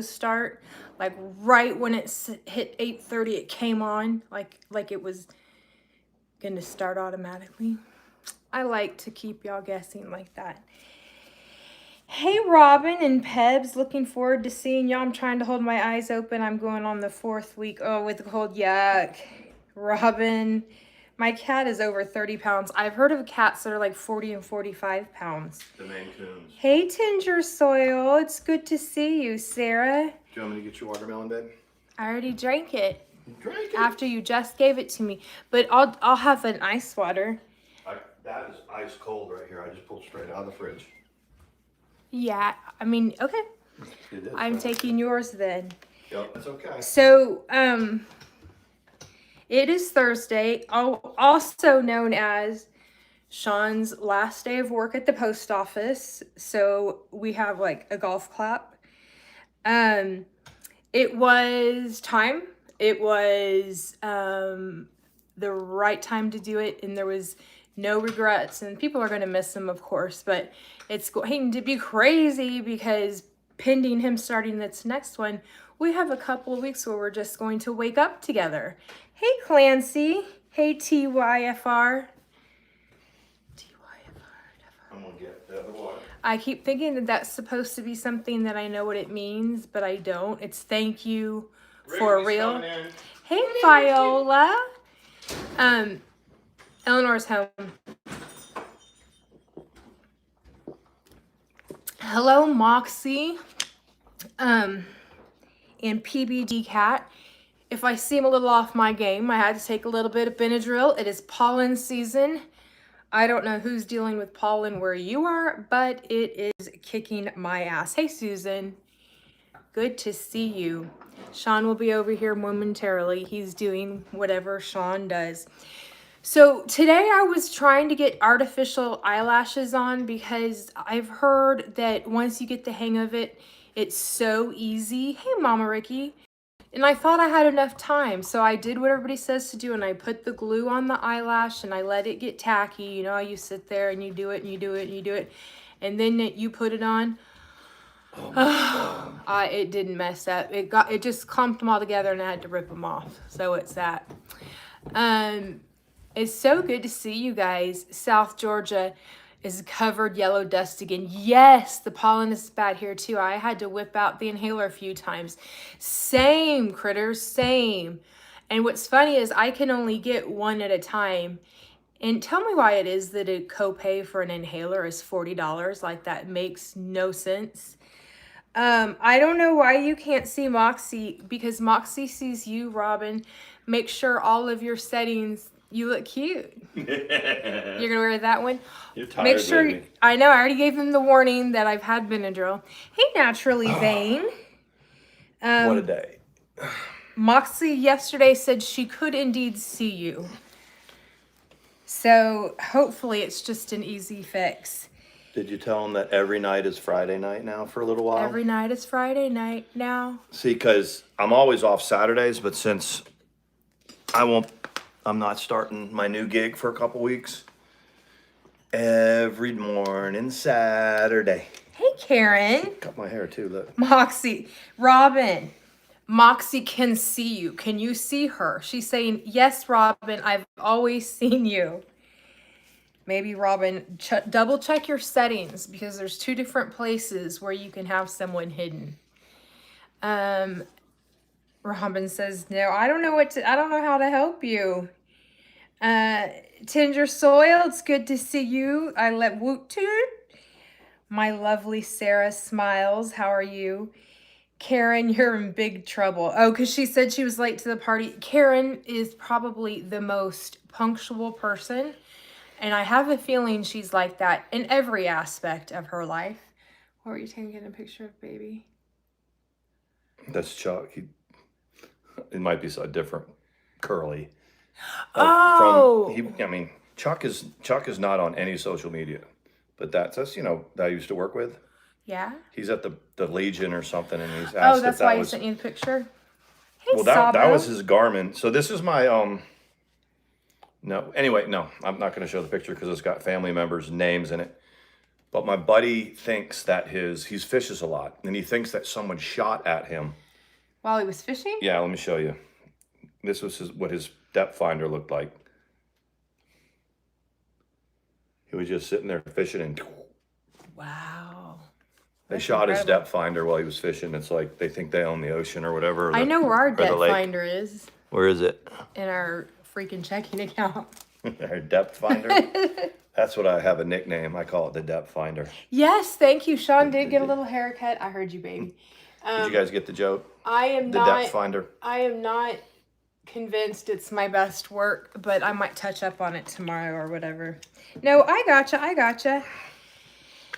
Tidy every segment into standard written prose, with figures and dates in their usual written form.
start. Like right when it hit 8:30, it came on like it was gonna start automatically. I like to keep y'all guessing like that. Hey Robin and Pebs, looking forward to seeing y'all. I'm trying to hold my eyes open. I'm going on the 4th week. Oh, with the cold, yuck. Robin, my cat is over 30 pounds. I've heard of cats that are like 40 and 45 pounds. The Maine Coons. Hey Tinger Soil, it's good to see you, Sarah. Do you want me to get your watermelon, babe? I already drank it. You drank it? After you just gave it to me. But I'll have an ice water. That is ice cold right here. I just pulled straight out of the fridge. Yeah, I mean, okay. It is, I'm taking yours then. Yep, that's okay. So, it is Thursday, also known as Sean's last day of work at the post office. So we have like a golf clap. It was time. It was the right time to do it, and there was no regrets. And people are going to miss him, of course, but it's going to be crazy because pending him starting this next one, we have a couple of weeks where we're just going to wake up together. Hey, Clancy. Hey, TYFR. I'm going to get the other water. I keep thinking that that's supposed to be something that I know what it means, but I don't. It's thank you for real. Hey, Viola. Eleanor's home. Hello, Moxie. And PBD Cat. If I seem a little off my game, I had to take a little bit of Benadryl. It is pollen season. I don't know who's dealing with pollen where you are, but it is kicking my ass. Hey, Susan. Good to see you. Sean will be over here momentarily. He's doing whatever Sean does. So today I was trying to get artificial eyelashes on because I've heard that once you get the hang of it, it's so easy. Hey, Mama Ricky. And I thought I had enough time, so I did what everybody says to do, and I put the glue on the eyelash, and I let it get tacky. You know how you sit there, and you do it, and you do it, and you do it, and then you put it on. It didn't mess up. It just clumped them all together, and I had to rip them off. So it's that. It's so good to see you guys. South Georgia is covered yellow dust again. Yes, the pollen is bad here too. I had to whip out the inhaler a few times. Same, critters, same. And what's funny is I can only get one at a time. And tell me why it is that a copay for an inhaler is $40. Like, that makes no sense. I don't know why you can't see Moxie, because Moxie sees you, Robin. Make sure all of your settings, you look cute. You're gonna wear that one? You're tired, make sure, baby. I know, I already gave him the warning that I've had Benadryl. Hey, Naturally Vain. What a day. Moxie yesterday said she could indeed see you. So hopefully it's just an easy fix. Did you tell him that every night is Friday night now for a little while? Every night is Friday night now. See, because I'm always off Saturdays, but since I'm not starting my new gig for a couple weeks, every morning Saturday. Hey, Karen. Cut my hair too, look. Moxie. Robin. Moxie can see you. Can you see her? She's saying, yes, Robin, I've always seen you. Maybe, Robin, double check your settings, because there's 2 different places where you can have someone hidden. Robin says, no, I don't know how to help you. Tinger Soil, it's good to see you. I let Woot Toot. My lovely Sarah smiles. How are you? Karen, you're in big trouble. Oh, because she said she was late to the party. Karen is probably the most punctual person. And I have a feeling she's like that in every aspect of her life. What were you taking a picture of, baby? That's Chuck. It might be so different. Kirley. Chuck is not on any social media, but that's that I used to work with. Yeah. He's at the Legion or something, and he's asked. Oh, that's why he sent you the picture. Hey, well, that was his Garmin. So this is my No, anyway, no, I'm not going to show the picture because it's got family members' names in it. But my buddy thinks that he fishes a lot, and he thinks that someone shot at him. While he was fishing? Yeah, let me show you. This was what his depth finder looked like. He was just sitting there fishing, and Wow. they shot his depth finder while he was fishing. It's like they think they own the ocean or whatever. Or I know where our depth lake. finder is. Where is it? In our freaking checking account. Our depth finder? That's what I have a nickname. I call it the depth finder. Yes, thank you. Sean did get a little haircut. I heard you, baby. Did you guys get the joke? I am the not. Depth finder. I am not convinced it's my best work, but I might touch up on it tomorrow or whatever. No, I gotcha.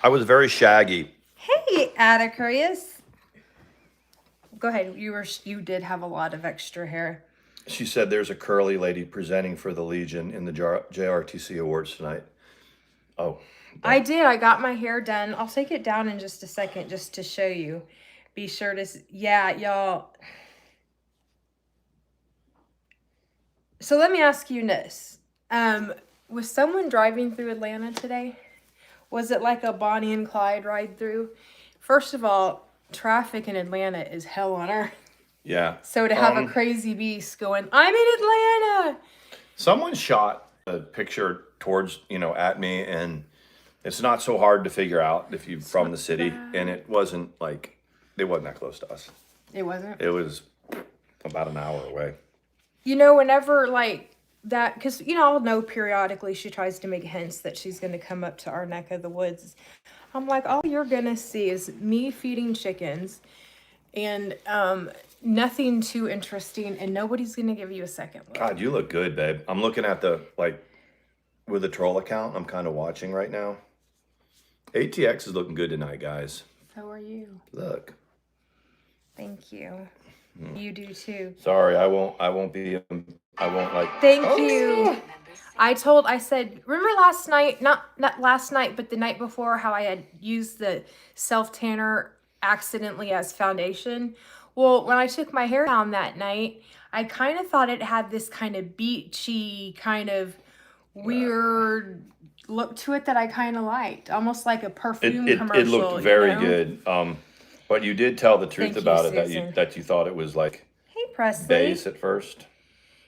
I was very shaggy. Hey, Atticus. Go ahead. You did have a lot of extra hair. She said there's a curly lady presenting for the Legion in the JRTC Awards tonight. Oh. I did. I got my hair done. I'll take it down in just a second just to show you. Be sure to... Yeah, y'all. So let me ask you this. Was someone driving through Atlanta today? Was it like a Bonnie and Clyde ride through? First of all, traffic in Atlanta is hell on earth. Yeah. So to have a crazy beast going, I'm in Atlanta. Someone shot a picture towards, at me, and it's not so hard to figure out if you're from the city. And it wasn't that close to us. It wasn't? It was about an hour away. Whenever that, because, I'll know periodically she tries to make hints that she's going to come up to our neck of the woods. I'm like, all you're going to see is me feeding chickens and nothing too interesting, and nobody's going to give you a second look. God, you look good, babe. I'm looking at with the troll account, I'm kind of watching right now. ATX is looking good tonight, guys. So are you. Look. Thank you. You do too. Sorry, I won't Thank you. I said, remember last night, not last night, but the night before, how I had used the self tanner accidentally as foundation? Well, when I took my hair down that night, I kind of thought it had this kind of beachy, kind of weird look to it that I kind of liked. Almost like a perfume commercial. It looked very good. But you did tell the truth about it, that you thought it was like hey, Presley. base at first.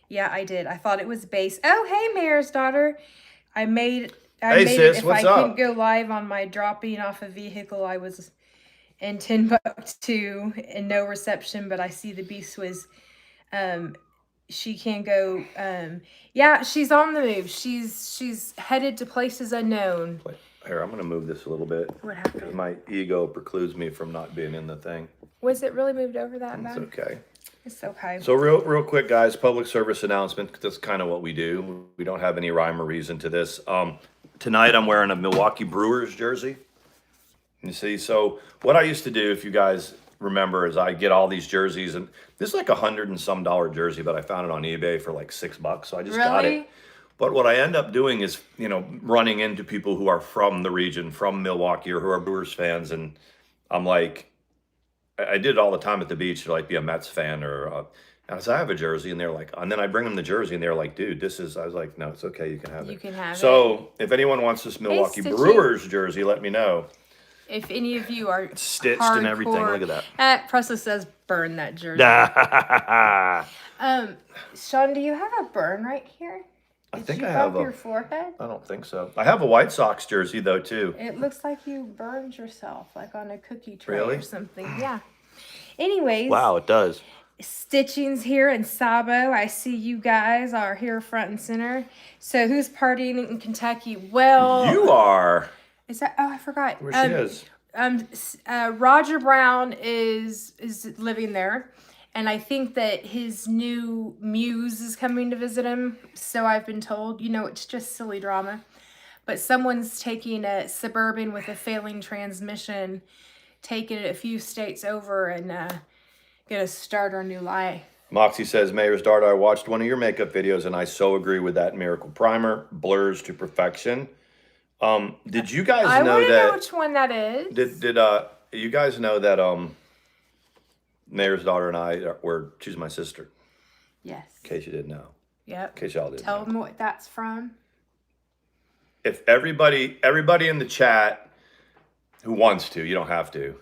Yeah, I did. I thought it was base. Oh, hey, Mayor's daughter. I made Hey, sis, it if what's I up? couldn't go live on my dropping off a vehicle. I was in Timbuktu and no reception, but I see the beast was she can go yeah, she's on the move. She's headed to places unknown. Here, I'm gonna move this a little bit. What happened? My ego precludes me from not being in the thing. Was it really moved over that It's bad? okay. It's okay. So real quick, guys, public service announcement. That's kind of what we do. We don't have any rhyme or reason to this. Tonight I'm wearing a Milwaukee Brewers jersey. You see, so what I used to do, if you guys remember, is I get all these jerseys, and this is like $100 and some jersey, but I found it on eBay for like $6, so I just got it. But what I end up doing is, running into people who are from the region, from Milwaukee, or who are Brewers fans, and I'm like, I did it all the time at the beach to be a Mets fan, or I said, I have a jersey, and they're like, and then I bring them the jersey, and they're like, dude, I was like, no, it's okay, you can have it. You can have it. So if anyone wants this Milwaukee Brewers jersey, let me know. If any of you are it's stitched hardcore, and everything, look at that. Presley says, burn that jersey. Sean, do you have a burn right here? I think I have your forehead? I don't think so. I have a White Sox jersey though too. It looks like you burned yourself, like on a cookie tray really? Or something. Yeah. Anyways. Wow, it does. Stitching's here in Sabo. I see you guys are here front and center. So who's partying in Kentucky? Well, you are. Is that? Oh, I forgot. Where she is. Roger Brown is living there. And I think that his new muse is coming to visit him. So I've been told, it's just silly drama. But someone's taking a Suburban with a failing transmission, taking it a few states over, and going to start our new life. Moxie says, Mayor's daughter, I watched one of your makeup videos, and I so agree with that Miracle Primer. Blurs to perfection. Did you guys know that... I want to know which one that is. Did you guys know that... Mayor's daughter and she's my sister. Yes. In case you didn't know. Yep. In case y'all didn't know. Tell them what that's from. If everybody in the chat who wants to, you don't have to,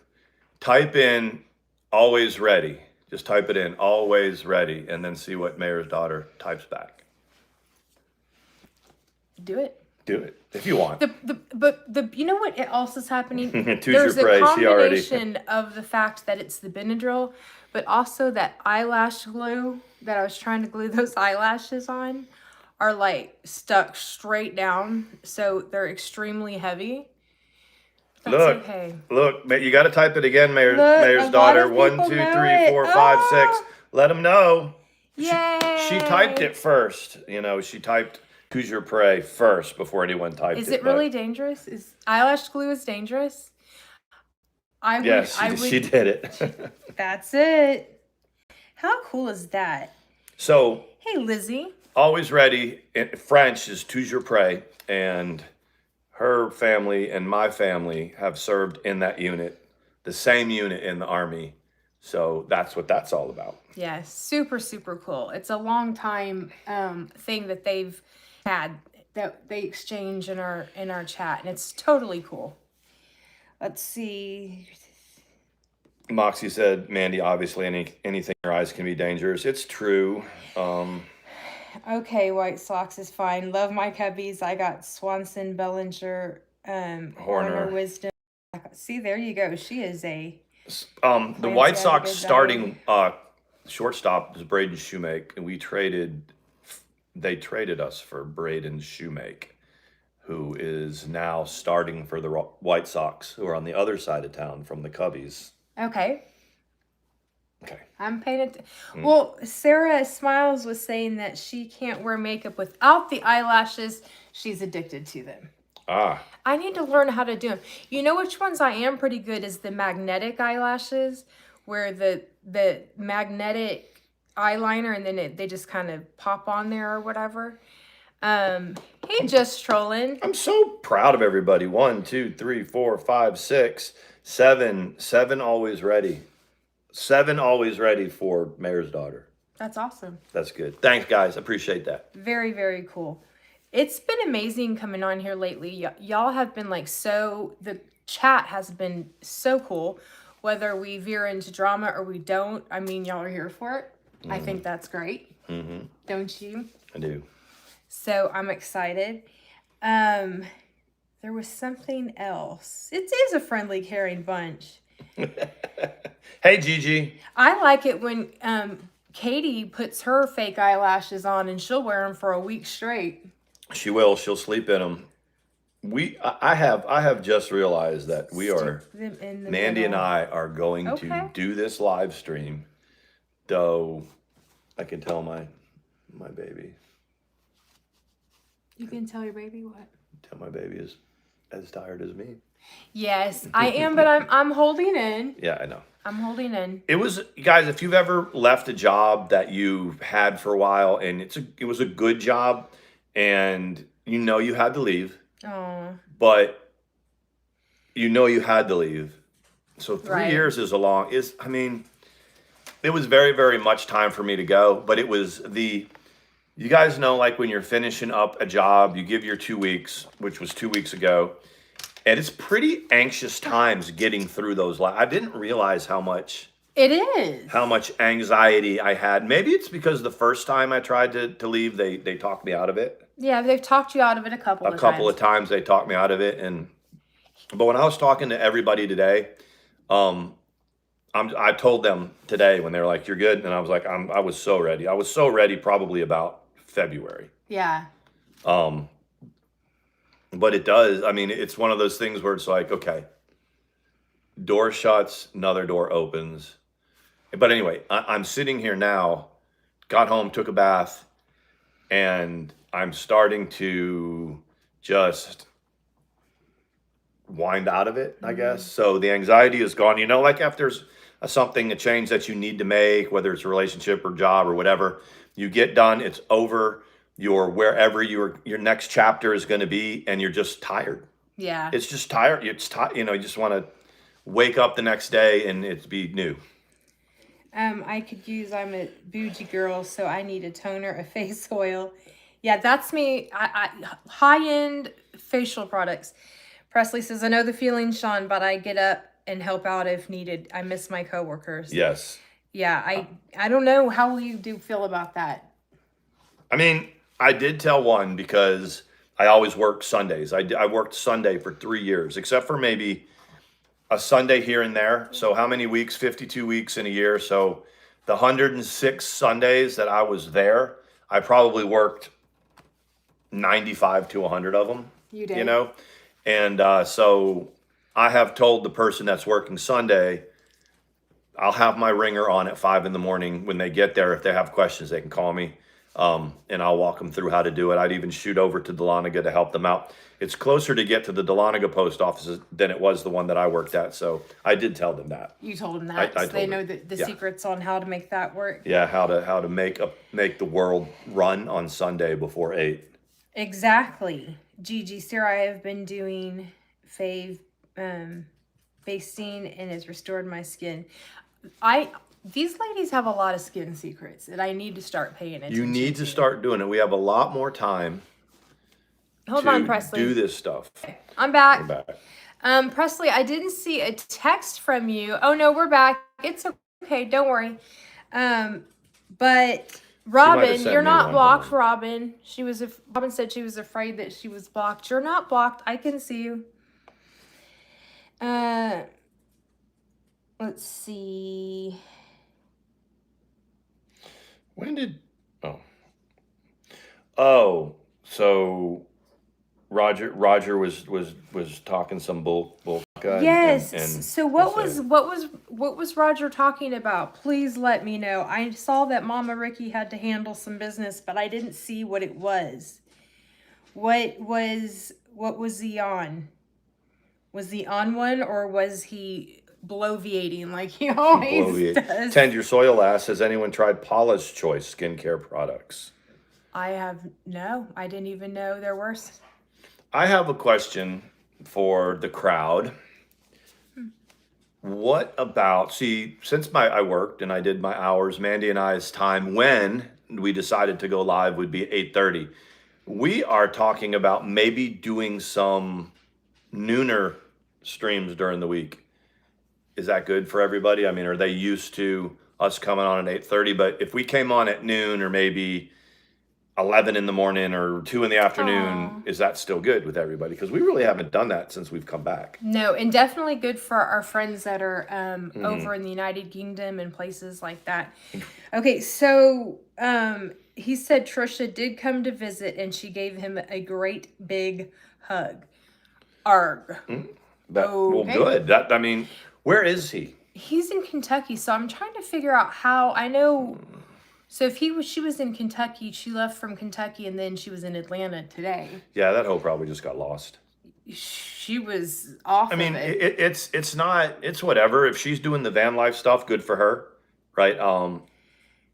type in always ready. Just type it in, always ready, and then see what Mayor's Daughter types back. Do it. Do it if you want. But you know what else is happening? There's a combination of the fact that it's the Benadryl, but also that eyelash glue that I was trying to glue those eyelashes on are like stuck straight down, so they're extremely heavy. That's Look, okay. Look, you got to type it again, Mayor's Look, Daughter. 1, 2, 3, 4, 5, 6. Let them know. Yay! She typed it first. You know, she typed "Who's Your Prey" first before anyone typed it. Is it really dangerous? Is eyelash glue is dangerous? Yes, she did it. That's it. How cool is that? So, hey, Lizzie. Always ready. In French is "Who's Your Prey," and her family and my family have served in that unit, the same unit in the Army. So that's what that's all about. Yeah, super, super cool. It's a long time thing that they've had that they exchange in our chat, and it's totally cool. Let's see. Moxie said, Mandy, obviously anything in your eyes can be dangerous. It's true. Okay, White Sox is fine. Love my cubbies. I got Swanson, Bellinger, Horner, Wisdom. See, there you go. She is a... the White Sox starting shortstop is Braden Shoemake, and they traded us for Braden Shoemake, who is now starting for the White Sox, who are on the other side of town from the Cubbies. Okay. Okay. I'm paying it. Well, Sarah Smiles was saying that she can't wear makeup without the eyelashes. She's addicted to them. I need to learn how to do them. You know which ones I am pretty good is the magnetic eyelashes, where the magnetic eyeliner and then they just kind of pop on there or whatever. Hey, just trolling. I'm so proud of everybody. 1, 2, 3, 4, 5, 6, 7. 7 always ready. 7 always ready for Mayor's Daughter. That's awesome. That's good. Thanks, guys. Appreciate that. Very, very cool. It's been amazing coming on here lately. Y'all have been like the chat has been so cool. Whether we veer into drama or we don't, I mean, y'all are here for it. I think that's great. Don't you? I do. So I'm excited. There was something else. It is a friendly, caring bunch. Hey, Gigi. I like it when Katie puts her fake eyelashes on and she'll wear them for a week straight. She will. She'll sleep in them. I have just realized that Mandy and I are going to do this live stream, though I can tell my baby. You can tell your baby what? Tell my baby is as tired as me. Yes, I am, but I'm holding in. Yeah, I know. I'm holding in. It was, guys, if you've ever left a job that you've had for a while and it was a good job and you know you had to leave. Oh. But you know you had to leave. So 3 years is it was very, very much time for me to go, but it was you guys know, like when you're finishing up a job, you give your 2 weeks, which was 2 weeks ago. And it's pretty anxious times getting through those. I didn't realize how much anxiety I had. Maybe it's because the first time I tried to leave, they talked me out of it. Yeah, they've talked you out of it a couple of times. A couple of times they talked me out of it. But when I was talking to everybody today, I told them today when they were like, "You're good," and I was like, I was so ready. I was so ready probably about February. Yeah. But it does. I mean, it's one of those things where it's like, okay, door shuts, another door opens. But anyway, I'm sitting here now, got home, took a bath, and I'm starting to just wind out of it, I guess. So the anxiety is gone. You know, like after a change that you need to make, whether it's a relationship or job or whatever, you get done, it's over. You're wherever your next chapter is going to be, and you're just tired. Yeah. It's just tired. It's you just want to wake up the next day and it be new. I'm a bougie girl, so I need a toner, a face oil. Yeah, that's me. I high-end facial products. Presley says, I know the feeling, Sean, but I get up and help out if needed. I miss my coworkers. Yes. Yeah, I don't know how you do feel about that. I mean, I did tell one because I always worked Sundays. I worked Sunday for 3 years, except for maybe a Sunday here and there. So how many weeks? 52 weeks in a year. So the 106 Sundays that I was there, I probably worked 95 to 100 of them. You did. You know? And so I have told the person that's working Sunday, I'll have my ringer on at 5 in the morning. When they get there, if they have questions, they can call me. And I'll walk them through how to do it. I'd even shoot over to Dahlonega to help them out. It's closer to get to the Dahlonega post office than it was the one that I worked at. So I did tell them that. You told them that. I So they told know them. the Yeah. secrets on how to make that work. Yeah, how to make the world run on Sunday before 8. Exactly. Gigi, Sarah, I have been doing fave basting and it's restored my skin. These ladies have a lot of skin secrets that I need to start paying attention to. You need to start doing it. We have a lot more time Hold to on, Presley. do this stuff. I'm back. We're back. Presley, I didn't see a text from you. Oh no, we're back. It's okay, don't worry. But Robin, sent you're me not one. blocked, Robin. Robin said she was afraid that she was blocked. You're not blocked. I can see you. Let's see. When did so Roger was talking some bull. Yes. And So what was Roger talking about? Please let me know. I saw that Mama Ricky had to handle some business, but I didn't see what it was. What was he on? Was he on one, or was he bloviating like he always does? Tend your soil ass. Has anyone tried Paula's Choice skincare products? I didn't even know there were. I have a question for the crowd. What about, since I worked and I did my hours, Mandy and I's time when we decided to go live would be 8:30. We are talking about maybe doing some nooner streams during the week. Is that good for everybody? I mean, are they used to us coming on at 8:30? But if we came on at noon or maybe 11 in the morning or 2 in the afternoon, is that still good with everybody? Because we really haven't done that since we've come back. No, and definitely good for our friends that are over in the United Kingdom and places like that. Okay, so he said Trisha did come to visit and she gave him a great big hug. Arg. Well, good. I mean, where is he? He's in Kentucky, so I'm trying to figure out how. I know. So if she was in Kentucky, she left from Kentucky, and then she was in Atlanta today. Yeah, that hoe probably just got lost. She was off. I mean, of it. it's whatever. If she's doing the van life stuff, good for her, right?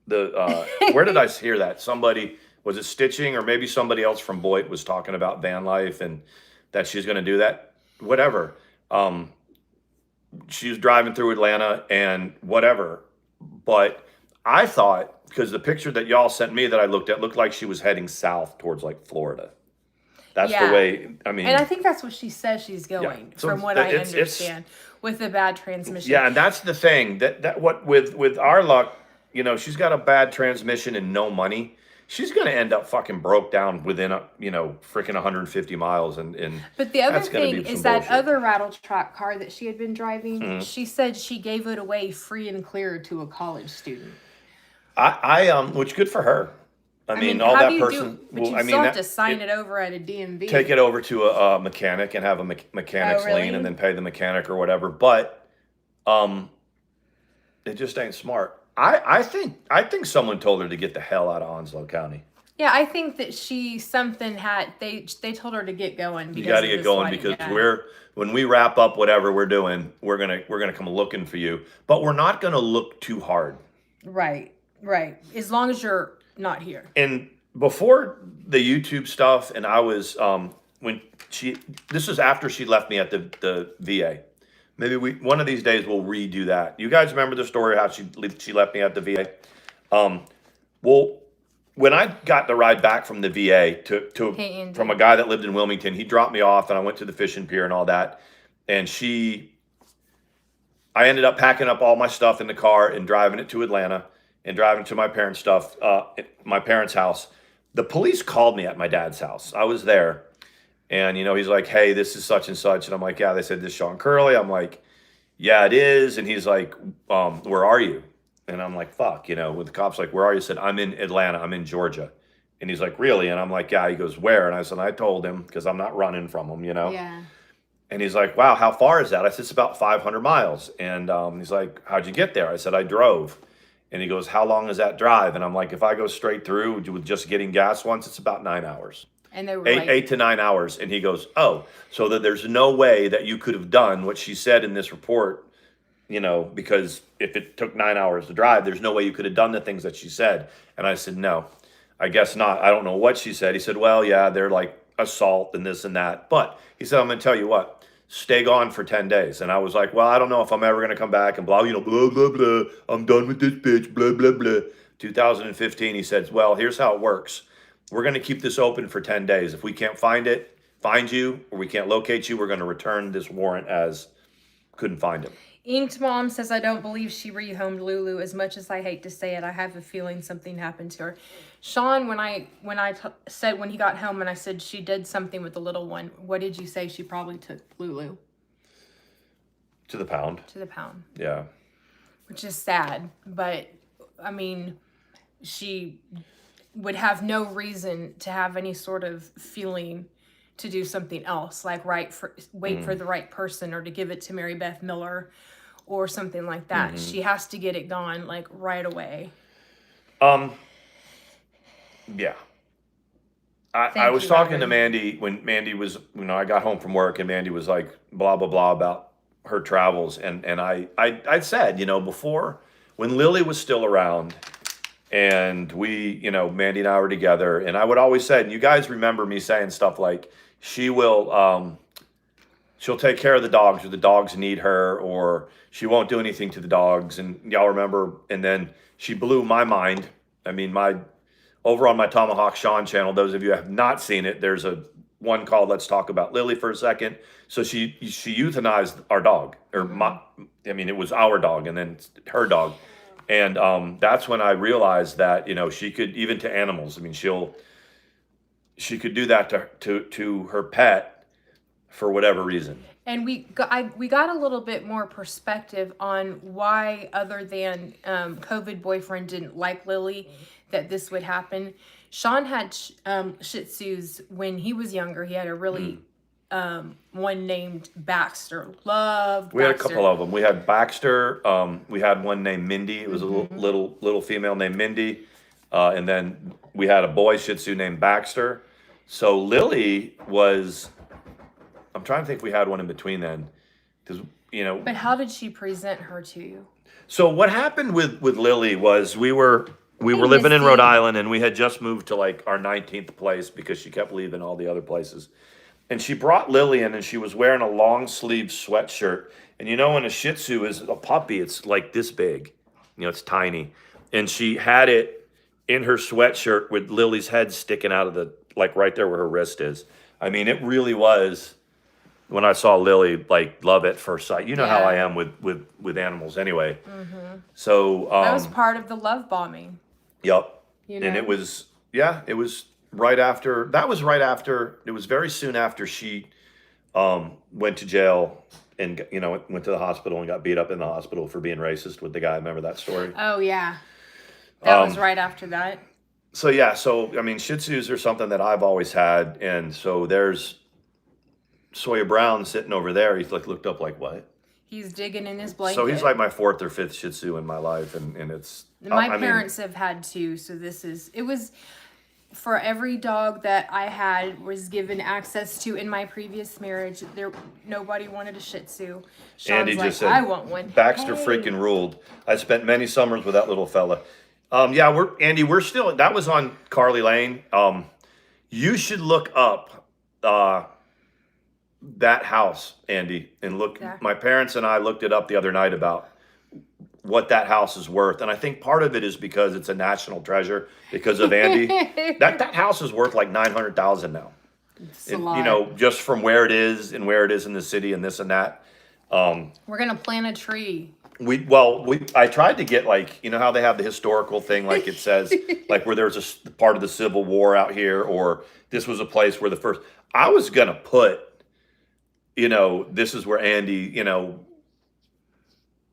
Where did I hear that? Somebody, was it Stitching or maybe somebody else from Boyd was talking about van life and that she's going to do that. Whatever. She was driving through Atlanta and whatever, but I thought, because the picture that y'all sent me that I looked at looked like she was heading south towards like Florida. That's the way, I mean. And I think that's what she says she's going, yeah. So from what I understand, with the bad transmission. Yeah, and that's the thing. That what with our luck, she's got a bad transmission and no money. She's going to end up fucking broke down within freaking 150 miles. But the other thing is that bullshit. other rattle trap car that she had been driving, she said she gave it away free and clear to a college student. Which good for her. I mean, how that do you person. But you still have to sign it over at a DMV. Take it over to a mechanic and have a mechanic's lien and then pay the mechanic or whatever. But it just ain't smart. I think someone told her to get the hell out of Onslow County. Yeah, I think that they told her to get going. You got to get going because when we wrap up whatever we're doing, we're gonna come looking for you. But we're not gonna look too hard. Right. As long as you're not here. And before the YouTube stuff, and I was this was after she left me at the VA. Maybe one of these days we'll redo that. You guys remember the story how she left me at the VA? Well, when I got the ride back from the VA Hey, Andy. from a guy that lived in Wilmington, he dropped me off and I went to the fishing pier and all that. And I ended up packing up all my stuff in the car and driving it to Atlanta and driving to my parents' stuff, my parents' house. The police called me at my dad's house. I was there. And, he's like, hey, this is such and such. And I'm like, yeah, they said this is Sean Kirley. I'm like, yeah, it is. And he's like, where are you? And I'm like, fuck, with the cops, like, where are you? I said, I'm in Atlanta. I'm in Georgia. And he's like, really? And I'm like, yeah. He goes, where? And I said, I told him because I'm not running from him, Yeah. And he's like, wow, how far is that? I said, it's about 500 miles. And he's like, how'd you get there? I said, I drove. And he goes, how long is that drive? And I'm like, if I go straight through with just getting gas once, it's about 9 hours. And they were eight to 9 hours. And he goes, oh, so that there's no way that you could have done what she said in this report, because if it took 9 hours to drive, there's no way you could have done the things that she said. And I said, no, I guess not. I don't know what she said. He said, well, yeah, they're like assault and this and that. But he said, I'm going to tell you what, stay gone for 10 days. And I was like, well, I don't know if I'm ever going to come back and blah, blah, blah, blah. I'm done with this bitch, blah, blah, blah. 2015, he said, well, here's how it works. We're going to keep this open for 10 days. If we can't find you, or we can't locate you, we're going to return this warrant as couldn't find him. Inked Mom says, I don't believe she rehomed Lulu. As much as I hate to say it, I have a feeling something happened to her. Sean, when I said when he got home and I said she did something with the little one, what did you say? She probably took Lulu. To the pound. To the pound. Yeah. Which is sad. But, I mean, she would have no reason to have any sort of feeling to do something else, like wait for the right person or to give it to Mary Beth Miller or something like that. She has to get it gone like right away. Yeah. I was talking to Mandy when Mandy was, I got home from work and Mandy was like, blah, blah, blah about her travels. And I said, before when Lily was still around and we, Mandy and I were together, and I would always say, and you guys remember me saying stuff like, she'll take care of the dogs or the dogs need her, or she won't do anything to the dogs. And y'all remember, and then she blew my mind. I mean, over on my Tomahawk Sean channel, those of you who have not seen it, there's one called Let's Talk About Lily for a second. So she euthanized our dog, or it was our dog and then her dog. And that's when I realized that, she could, even to animals, she could do that to her pet for whatever reason. And we got a little bit more perspective on why, other than COVID boyfriend didn't like Lily, that this would happen. Sean had Shih Tzus when he was younger. He had a really one named Baxter. We had a couple of them. We had Baxter. We had one named Mindy. It was a little female named Mindy. And then we had a boy Shih Tzu named Baxter. So Lily was, I'm trying to think if we had one in between then. Because, But how did she present her to you? So what happened with Lily was we were living in Rhode Island, and we had just moved to like our 19th place because she kept leaving all the other places. And she brought Lily in, and she was wearing a long sleeve sweatshirt. And when a Shih Tzu is a puppy, it's like this big. It's tiny. And she had it in her sweatshirt with Lily's head sticking out of like right there where her wrist is. It really was, when I saw Lily, like love at first sight. You know how I am with animals anyway. So that was part of the love bombing. Yep. And it was right after, it was very soon after she went to jail and, went to the hospital and got beat up in the hospital for being racist with the guy. Remember that story? Oh, yeah. That was right after that. So, Shih Tzus are something that I've always had. And so there's Sawyer Brown sitting over there. He's like, looked up like, what? He's digging in his blanket. So he's like my fourth or fifth Shih Tzu in my life. And it's... My parents have had two, so it was... For every dog that I had was given access to in my previous marriage, nobody wanted a Shih Tzu. Sean's Andy like, just said, I want one. Baxter freaking ruled. I spent many summers with that little fella. We're still, that was on Carly Lane. You should look up that house, Andy, and look. Yeah. My parents and I looked it up the other night about what that house is worth. And I think part of it is because it's a national treasure because of Andy. that house is worth like $900,000 now. It's a lot. You know, just from where it is and where it is in the city and this and that. We're gonna plant a tree. I tried to get, like, you know how they have the historical thing, like it says, like where there's a part of the Civil War out here, or this was a place where the first, I was gonna put, you know, this is where Andy, you know,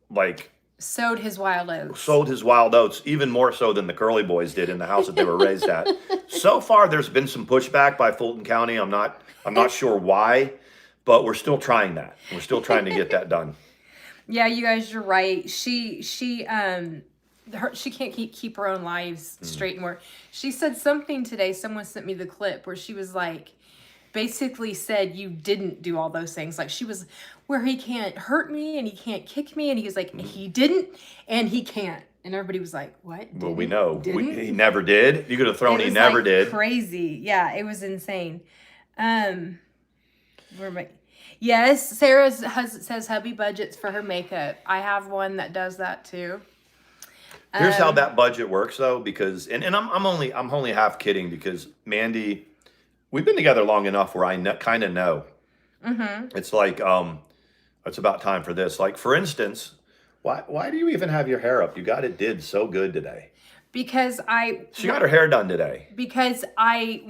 like Sowed his wild oats. sold his wild oats, even more so than the Kirley boys did in the house that they were raised at. So far, there's been some pushback by Fulton County. I'm not sure why, but we're still trying that. We're still trying to get that done. Yeah, you guys, you're right. She can't keep her own lives straight anymore. She said something today. Someone sent me the clip where she was like, basically said you didn't do all those things. Like she was where he can't hurt me and he can't kick me, and he was like he didn't and he can't, and everybody was like, what? Well, we know he never did. You could have thrown he never did. Crazy. Yeah, it was insane. Yes, Sarah says hubby budgets for her makeup. I have one that does that too. Here's how that budget works, though, because and I'm only half kidding, because Mandy, we've been together long enough where I kind of know. Mm-hmm. It's like it's about time for this. Like, for instance, why do you even have your hair up? You got it did so good today. Because she got her hair done today. Because I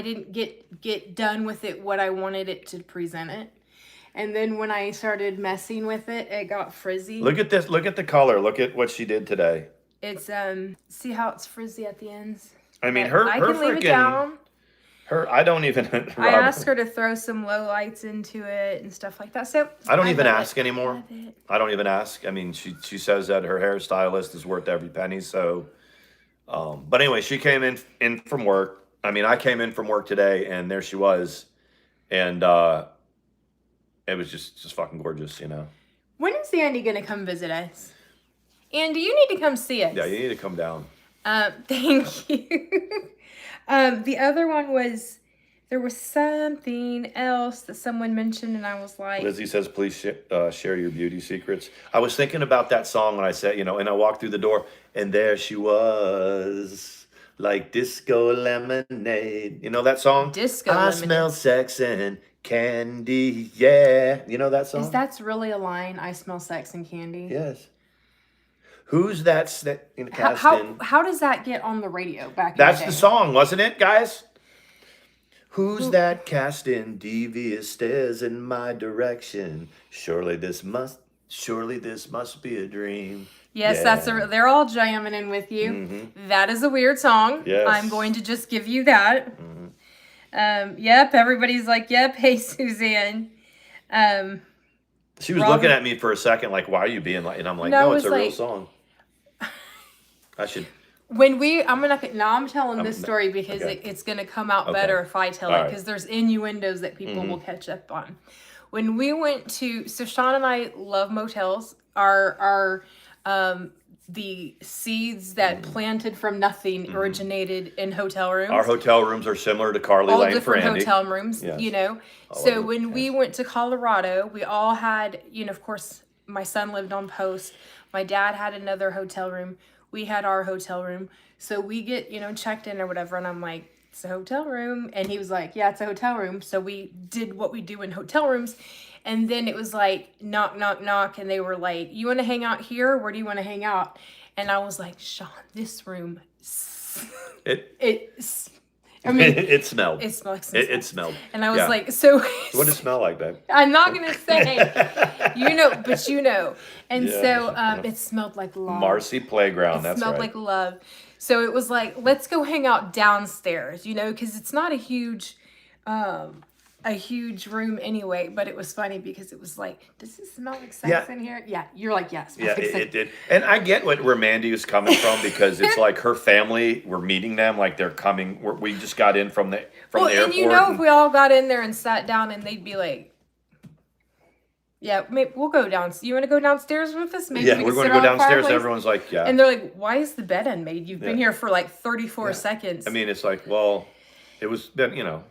didn't get done with it what I wanted it to present it. And then when I started messing with it, it got frizzy. Look at this. Look at the color. Look at what she did today. It's see how it's frizzy at the ends? I mean, I can leave it down. I don't even. I asked her to throw some low lights into it and stuff like that. So I don't even ask anymore. I don't even ask. I mean, she says that her hairstylist is worth every penny. So, but anyway, she came in from work. I mean, I came in from work today, and there she was, and it was just fucking gorgeous, you know. When is Andy gonna come visit us? Andy, you need to come see us. Yeah, you need to come down. Thank you. The other one was, there was something else that someone mentioned, and I was like... Lizzie says, please share your beauty secrets. I was thinking about that song when I said, you know, and I walked through the door, and there she was, like disco lemonade. You know that song? Disco lemonade. I smell sex and candy, yeah. You know that song? Is that really a line? I smell sex and candy? Yes. Who's that in how does that get on the radio back in That's the day? the song, wasn't it, guys? Who's that casting devious stares in my direction? Surely this must be a dream. Yes, yeah. They're all jamming in with you. Mm-hmm. That is a weird song. Yes. I'm going to just give you that. Mm-hmm. Yep, everybody's like, yep, hey, Suzanne. She was looking at me for a second like, why are you being like, and I'm like, no, it's a real song. I should. I'm telling this story because it's going to come out better if I tell it, because there's innuendos that people will catch up on. When we went so Sean and I love motels. The seeds that planted from nothing originated in hotel rooms. Our hotel rooms are similar to Carly all Lane different for Andy. Hotel rooms, yes. You know. So when we went to Colorado, we all had, you know, of course, my son lived on post. My dad had another hotel room. We had our hotel room. So we get, you know, checked in or whatever, and I'm like, it's a hotel room. And he was like, yeah, it's a hotel room. So we did what we do in hotel rooms. And then it was like, knock, knock, knock. And they were like, you want to hang out here? Where do you want to hang out? And I was like, Sean, this room, it smelled. It smelled. It smelled. And I was like, so. What did it smell like, babe? I'm not going to say. You know, but you know. And so it smelled like love. Marcy Playground, that's right. It smelled like love. So it was like, let's go hang out downstairs, you know, because it's not a huge room anyway. But it was funny because it was like, does it smell like sex in here? Yeah, you're like, yes. Yeah, it did. And I get where Mandy was coming from, because it's like her family, we're meeting them like they're coming. We just got in from the airport. And you know, if we all got in there and sat down, and they'd be like, yeah, maybe we'll go down. You want to go downstairs with us? Maybe we're going to go downstairs. Everyone's like, yeah. And they're like, why is the bed unmade? You've been here for like 34 seconds. I mean, it's like, well, it was, you know,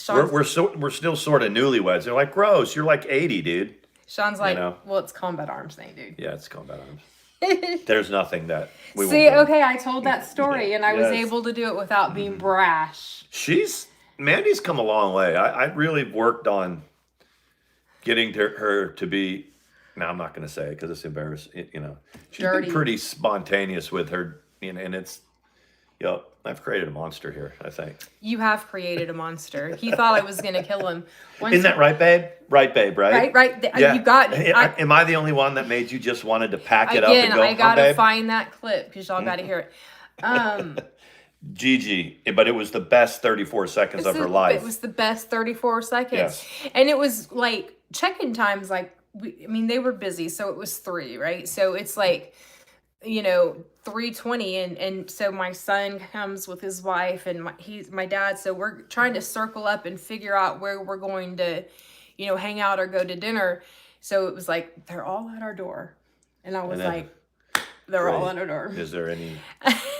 we're still sort of newlyweds. They're like, gross, you're like 80, dude. Sean's like, well, it's combat arms thing, dude. Yeah, it's combat arms. There's nothing that we See, won't do. okay, I told that story and I was Yes. able to do it without being brash. Mandy's come a long way. I really worked on getting her to be. Now I'm not going to say it because it's embarrassing. She's Dirty. been pretty spontaneous with her, and it's. I've created a monster here, I think. You have created a monster. He thought I was going to kill him. Isn't that right, babe? Right, babe, right? Right. Yeah. You got it. Am I the only one that made you just wanted to pack it up Again, and go, I got to babe? find that clip because y'all got to hear it. Gigi, but it was the best 34 seconds of her life. It was the best 34 seconds. Yes. And it was like check-in times, like, they were busy, so it was 3, right? So it's like, 3:20, and so my son comes with his wife and he's my dad, so we're trying to circle up and figure out where we're going to, hang out or go to dinner. So it was like, they're all at our door. And I was like, they're all at our door. Is there any,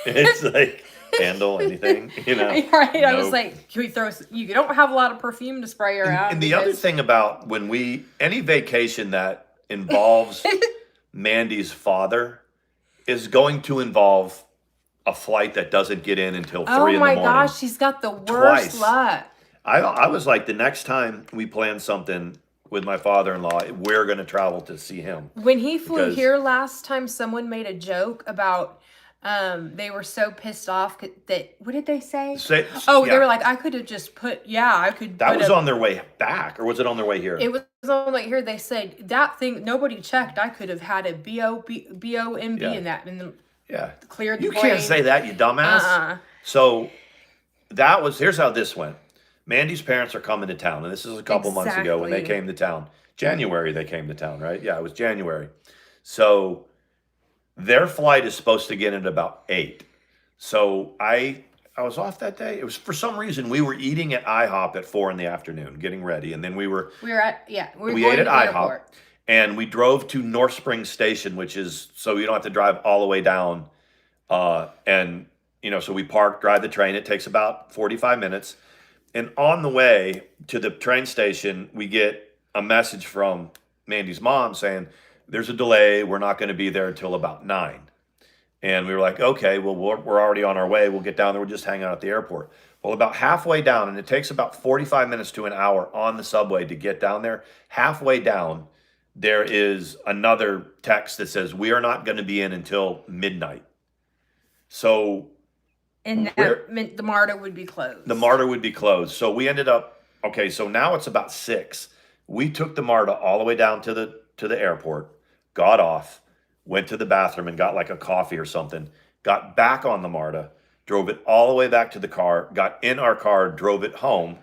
it's like, candle, anything, Right. Nope. I was like, can we throw, you don't have a lot of perfume to spray around. And the other thing about any vacation that involves Mandy's father is going to involve a flight that doesn't get in until 3 in the morning. Oh my gosh, she's got the worst luck. I was like, the next time we plan something with my father-in-law, we're going to travel to see him. When he flew here last time, someone made a joke about they were so pissed off that, what did they say? They were like, I could have just That was on their way back, or was it on their way here? It was on the way here. They said, that thing, nobody checked. I could have had a BOMB in that. And cleared the You plane. can't say that, you dumbass. So here's how this went. Mandy's parents are coming to town, and this is a couple months ago when they came to town. January they came to town, right? Yeah, it was January. So their flight is supposed to get in at about 8. So I was off that day. It was, for some reason, we were eating at IHOP at 4 in the afternoon, getting ready, and then we ate at IHOP, and we drove to North Springs Station, which is so you don't have to drive all the way down. And so we park, drive the train. It takes about 45 minutes. And on the way to the train station, we get a message from Mandy's mom saying, there's a delay. We're not going to be there until about 9. And we were like, okay, well, we're already on our way. We'll get down there. We'll just hang out at the airport. Well, about halfway down, and it takes about 45 minutes to an hour on the subway to get down there. Halfway down, there is another text that says, we are not going to be in until midnight. So... And that meant the MARTA would be closed. The MARTA would be closed. So we ended up, okay, so now it's about 6. We took the MARTA all the way down to the airport, got off, went to the bathroom and got like a coffee or something, got back on the MARTA, drove it all the way back to the car, got in our car, drove it home,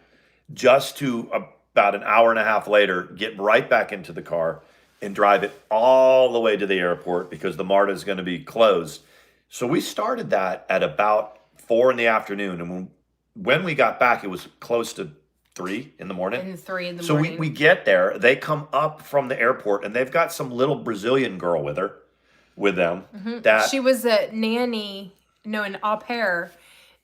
just to about an hour and a half later, get right back into the car and drive it all the way to the airport because the MARTA is going to be closed. So we started that at about 4 in the afternoon, and when we got back, it was close to 3 in the morning. And 3 in the morning. So we get there, they come up from the airport, and they've got some little Brazilian girl with them. Mm-hmm. That she was a nanny, an au pair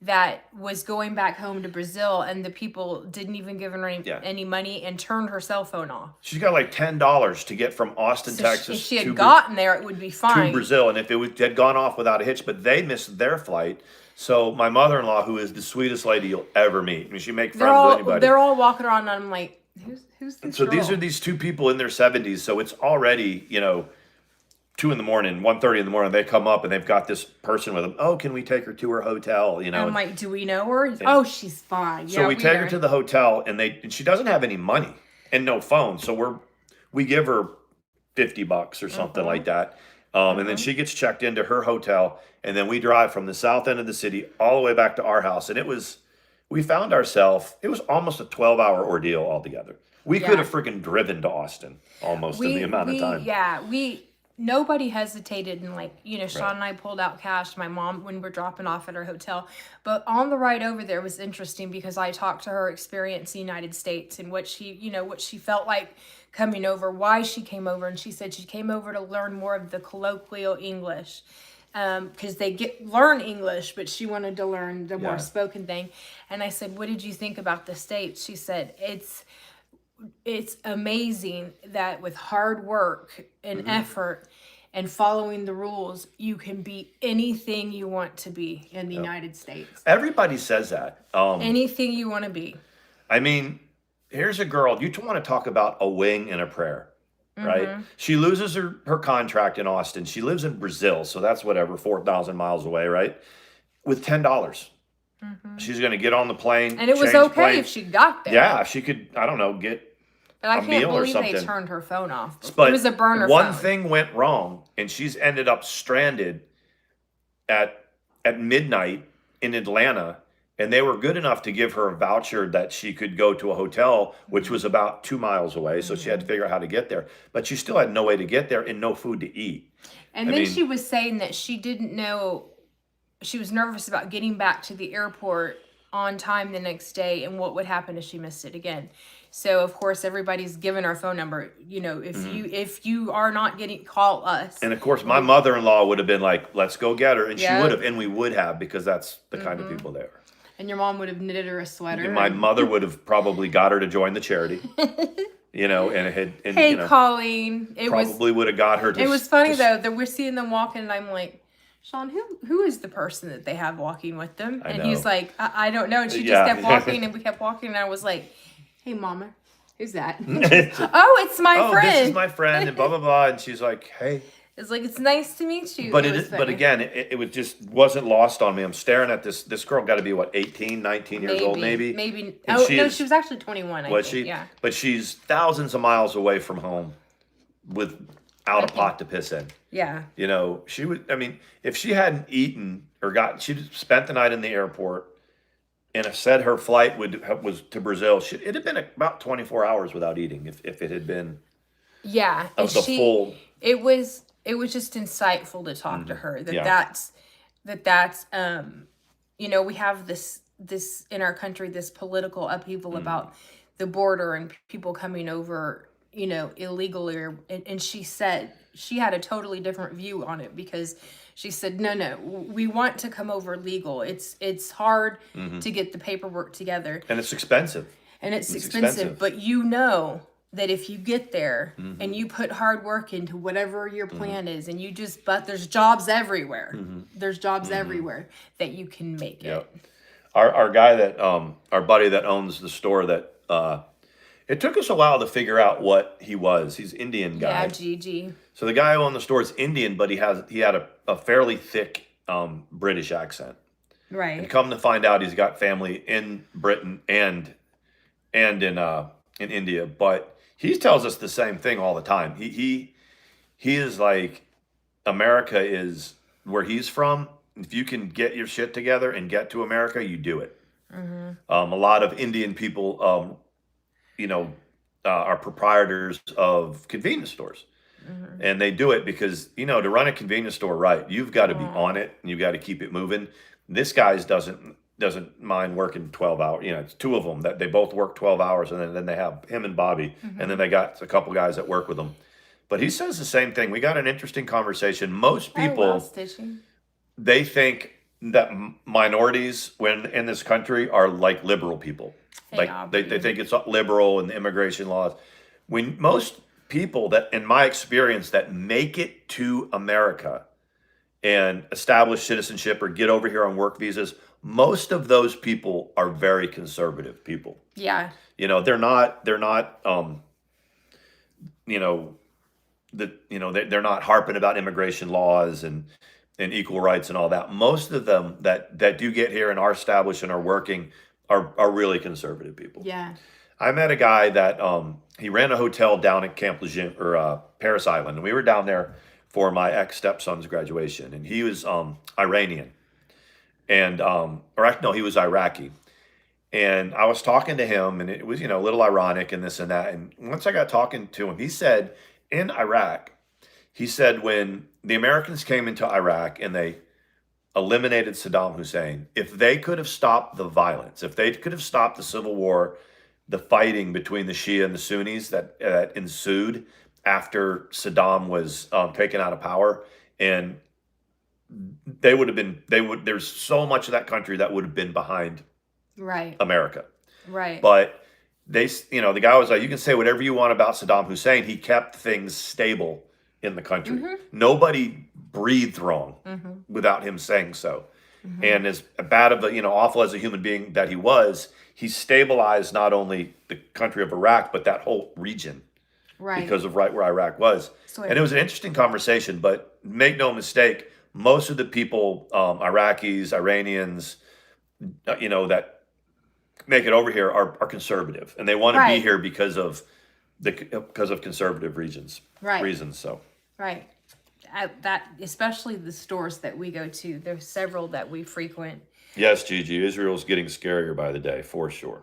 that was going back home to Brazil, and the people didn't even give her any money and turned her cell phone off. She's got like $10 to get from Austin, Texas. If she had gotten there, it would be fine. To Brazil, and if it had gone off without a hitch, but they missed their flight. So my mother-in-law, who is the sweetest lady you'll ever meet, I mean, she makes friends with anybody. They're all walking around, and I'm like, who's this So girl? these are these 2 people in their 70s. So it's already, 2 in the morning, 1:30 in the morning. They come up and they've got this person with them. Oh, can we take her to her hotel? And I'm like, do we know her? She's fine. So we take her to the hotel, and she doesn't have any money and no phone. So we give her $50 or something like that. And then she gets checked into her hotel, and then we drive from the south end of the city all the way back to our house. And we found ourselves, it was almost a 12-hour ordeal altogether. We could have freaking driven to Austin almost in the amount of time. Yeah, nobody hesitated, and Sean and I pulled out cash, my mom, when we're dropping off at her hotel. But on the ride over there was interesting because I talked to her experience in the United States and what she felt like coming over, why she came over. And she said she came over to learn more of the colloquial English because they learn English, but she wanted to learn the more spoken thing. And I said, what did you think about the States? She said, it's amazing that with hard work and effort and following the rules, you can be anything you want to be in the United States. Everybody says that. Anything you want to be. I mean, here's a girl. You want to talk about a wing and a prayer, right? She loses her contract in Austin. She lives in Brazil, so that's whatever, 4,000 miles away, right? With $10. She's going to get on the plane. And it was change okay planes. if she got there. Yeah, she could, I don't know, get But I a can't meal or believe they something. turned her phone off. But it was a burner one phone. thing went wrong, and she's ended up stranded at midnight in Atlanta, and they were good enough to give her a voucher that she could go to a hotel, which was about 2 miles away. So she had to figure out how to get there. But she still had no way to get there and no food to eat. And then she was saying that she didn't know, she was nervous about getting back to the airport on time the next day and what would happen if she missed it again. So of course everybody's given our phone number. You know, if you are not getting, call us. And of course my mother-in-law would have been like, let's go get her. And she would have, and we would have, because that's the kind of people they are. And your mom would have knitted her a sweater. And my mother would have probably got her to join the charity. You know, and it had, and hey, you know, Colleen. probably would have got her to. It was funny though that we're seeing them walking, and I'm like, Sean, who is the person that they have walking with them? And he's like, I don't know. And she just kept walking, and we kept walking, and I was like, hey, Mama, who's that? Oh, it's my friend. This is my friend, and blah blah blah. And she's like, hey. It's like, it's nice to meet you. But but again, it was just wasn't lost on me. I'm staring at this girl. Got to be what, 18, 19 years old, maybe. Maybe. And Oh no, she was actually 21. Was she? Yeah. But she's thousands of miles away from home, without a pot to piss in. Yeah. You know, she would. I mean, if she hadn't eaten or she'd spent the night in the airport, and if said her flight was to Brazil, it'd have been about 24 hours without eating if it had been. Yeah. Of the full. It was just insightful to talk to her that's you know, we have this in our country, this political upheaval about the border and people coming over, you know, illegally, and she said she had a totally different view on it, because she said, no, we want to come over legal. It's hard to get the paperwork together. And it's expensive. It's expensive. But you know that if you get there and you put hard work into whatever your plan is, and but there's jobs everywhere. There's jobs everywhere that you can make it. Our guy that, our buddy that owns the store that, it took us a while to figure out what he was. He's Indian guy. Yeah, Gigi. So the guy who owned the store is Indian, but he had a fairly thick British accent. Right. And come to find out, he's got family in Britain and in India. But he tells us the same thing all the time. He is like, America is where he's from. If you can get your shit together and get to America, you do it. A lot of Indian people, you know, are proprietors of convenience stores. And they do it because, you know, to run a convenience store right, you've got to be on it, and you've got to keep it moving. This guy's doesn't mind working 12 hours. You know, it's two of them that they both work 12 hours, and then they have him and Bobby, and then they got a couple guys that work with them. But he says the same thing. We got an interesting conversation. Most people, they think that minorities when in this country are like liberal people. Like they think it's liberal and the immigration laws. When most people that, in my experience, that make it to America and establish citizenship or get over here on work visas, most of those people are very conservative people. Yeah. You know, they're not you know, they're not harping about immigration laws and equal rights and all that. Most of them that do get here and are established and are working are really conservative people. Yeah. I met a guy that he ran a hotel down at Camp Lejeune or Paris Island, and we were down there for my ex-stepson's graduation, and he was Iranian, and he was Iraqi, and I was talking to him, and it was, you know, a little ironic and this and that, and once I got talking to him, he said in Iraq, he said when the Americans came into Iraq and they eliminated Saddam Hussein, if they could have stopped the violence, if they could have stopped the civil war, the fighting between the Shia and the Sunnis that ensued after Saddam was taken out of power, and there's so much of that country that would have been behind America. Right. But they, you know, the guy was like, you can say whatever you want about Saddam Hussein. He kept things stable in the country. Nobody breathed wrong without him saying so. And as bad of a, awful as a human being that he was, he stabilized not only the country of Iraq, but that whole region. Right. Because of right where Iraq was. And it was an interesting conversation, but make no mistake, most of the people, Iraqis, Iranians, that make it over here are conservative, and they want to be here because of conservative reasons. So right. That especially the stores that we go to, there's several that we frequent. Yes, Gigi, Israel's getting scarier by the day, for sure.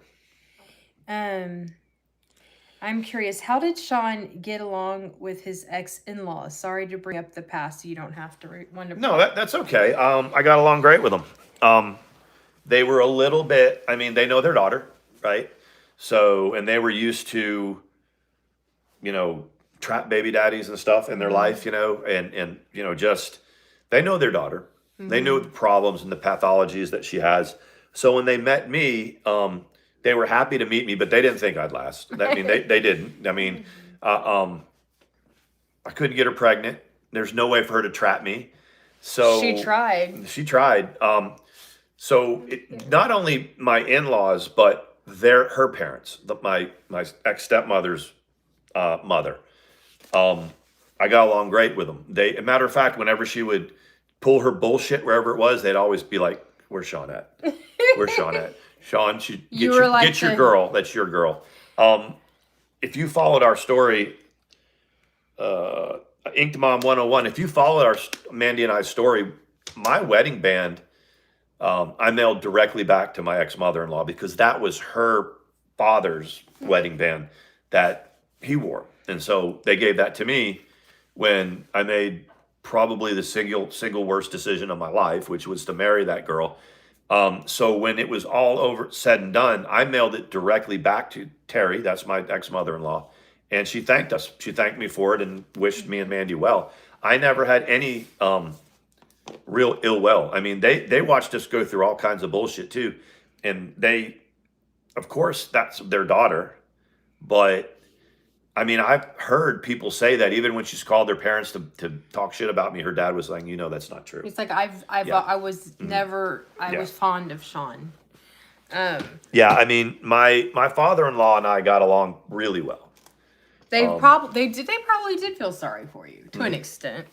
I'm curious, how did Sean get along with his ex-in-laws? Sorry to bring up the past. You don't have to wonder. No, that's okay. I got along great with them. They were a little bit, they know their daughter, right? So, and they were used to, trap baby daddies and stuff in their life, and just, they know their daughter. They knew the problems and the pathologies that she has. So when they met me, they were happy to meet me, but they didn't think I'd last. They didn't. I couldn't get her pregnant. There's no way for her to trap me. So she tried. So not only my in-laws, but her parents, my ex-stepmother's mother. I got along great with them. As a matter of fact, whenever she would pull her bullshit wherever it was, they'd always be like, "Where's Sean at? Where's Sean at? Sean, get your girl. That's your girl." If you followed our story, Inked Mom 101, if you followed Mandy and I's story, my wedding band, I mailed directly back to my ex-mother-in-law because that was her father's wedding band that he wore. And so they gave that to me when I made probably the single worst decision of my life, which was to marry that girl. So when it was all said and done, I mailed it directly back to Terry. That's my ex-mother-in-law. And she thanked us. She thanked me for it and wished me and Mandy well. I never had any real ill will. They watched us go through all kinds of bullshit too. And of course, that's their daughter. But I've heard people say that even when she's called their parents to talk shit about me, her dad was like, that's not true. It's like I was never, was fond of Sean. My father-in-law and I got along really well. They probably did feel sorry for you to an extent,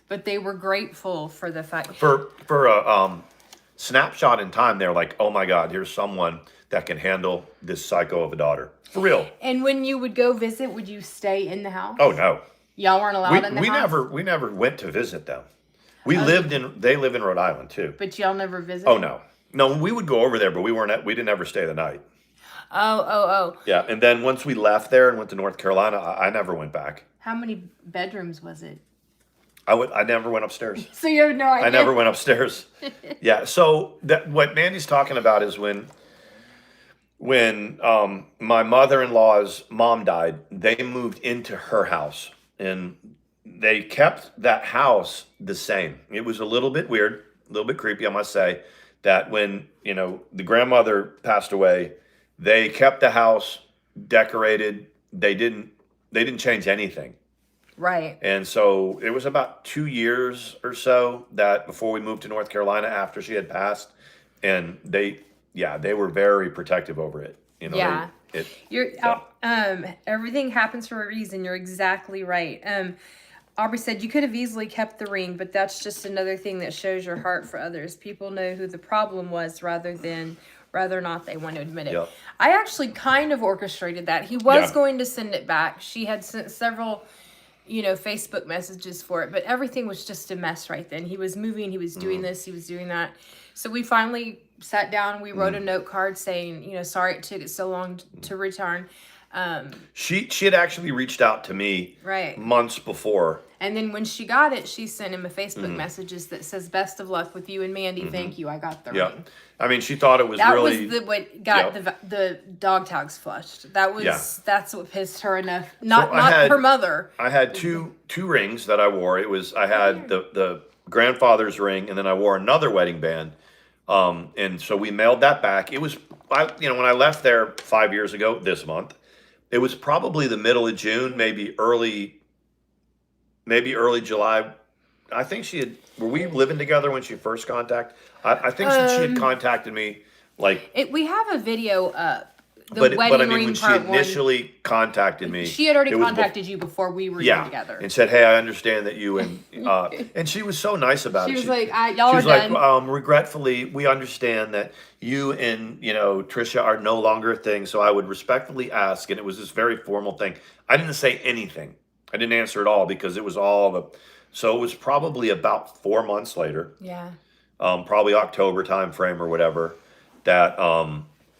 but they were grateful for the fact for a snapshot in time. They're like, "Oh my God, here's someone that can handle this psycho of a daughter for real." And when you would go visit, would you stay in the house? Oh no, y'all weren't allowed in the house. We never went to visit them. They live in Rhode Island too. But y'all never visited? Oh no, we would go over there, but we didn't ever stay the night. Oh. Yeah, and then once we left there and went to North Carolina, I never went back. How many bedrooms was it? I never went upstairs. So you have no idea? I never went upstairs. Yeah, so what Mandy's talking about is when my mother-in-law's mom died, they moved into her house, and they kept that house the same. It was a little bit weird, a little bit creepy, I must say, that when, the grandmother passed away, they kept the house decorated. They didn't change anything. Right. And so it was about 2 years or so that before we moved to North Carolina after she had passed, and they were very protective over it. Everything happens for a reason. You're exactly right. Aubrey said you could have easily kept the ring, but that's just another thing that shows your heart for others. People know who the problem was rather or not they want to admit it. Yep. I actually kind of orchestrated that. He was going to send it back. She had sent several, Facebook messages for it, but everything was just a mess right then. He was moving, he was doing this, he was doing that. So we finally sat down, we wrote a note card saying, sorry it took it so long to return. She had actually reached out to me months before. And then when she got it, she sent him a Facebook messages that says, "Best of luck with you and Mandy. Thank you. I got the ring." She thought it was that really... was what got the dog tags flushed. That's what pissed her enough. Not her mother. I had two rings that I wore. I had the grandfather's ring, and then I wore another wedding band. And so we mailed that back. It was, when I left there 5 years ago this month, it was probably the middle of June, maybe early maybe early July. I think were we living together when she first contacted? I think she had contacted me like, We have a video up. The but wedding I mean, ring when she part one. initially contacted me, She had already it was contacted you before we were yeah, together. and said, "Hey, I understand that you and she was so nice about She it. was like, "Y'all She are was like, done." regretfully, we understand that you and Trisha are no longer a thing. So I would respectfully ask, and it was this very formal thing. I didn't say anything. I didn't answer at all because it was all the. So it was probably about 4 months later, Yeah. probably October time frame or whatever, that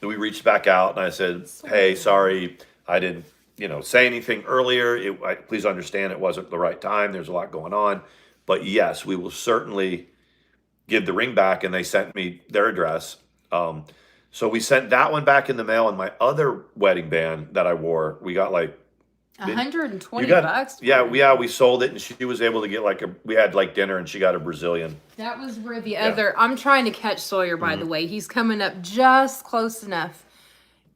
we reached back out and I said, "Hey, sorry, I didn't, say anything earlier. Please understand it wasn't the right time. There's a lot going on, but yes, we will certainly give the ring back." And they sent me their address. So we sent that one back in the mail, and my other wedding band that I wore, we got like $120. yeah, we sold it, and she was able to get we had like dinner, and she got a Brazilian. That was where the other. I'm trying to catch Sawyer, by the way. He's coming up just close enough,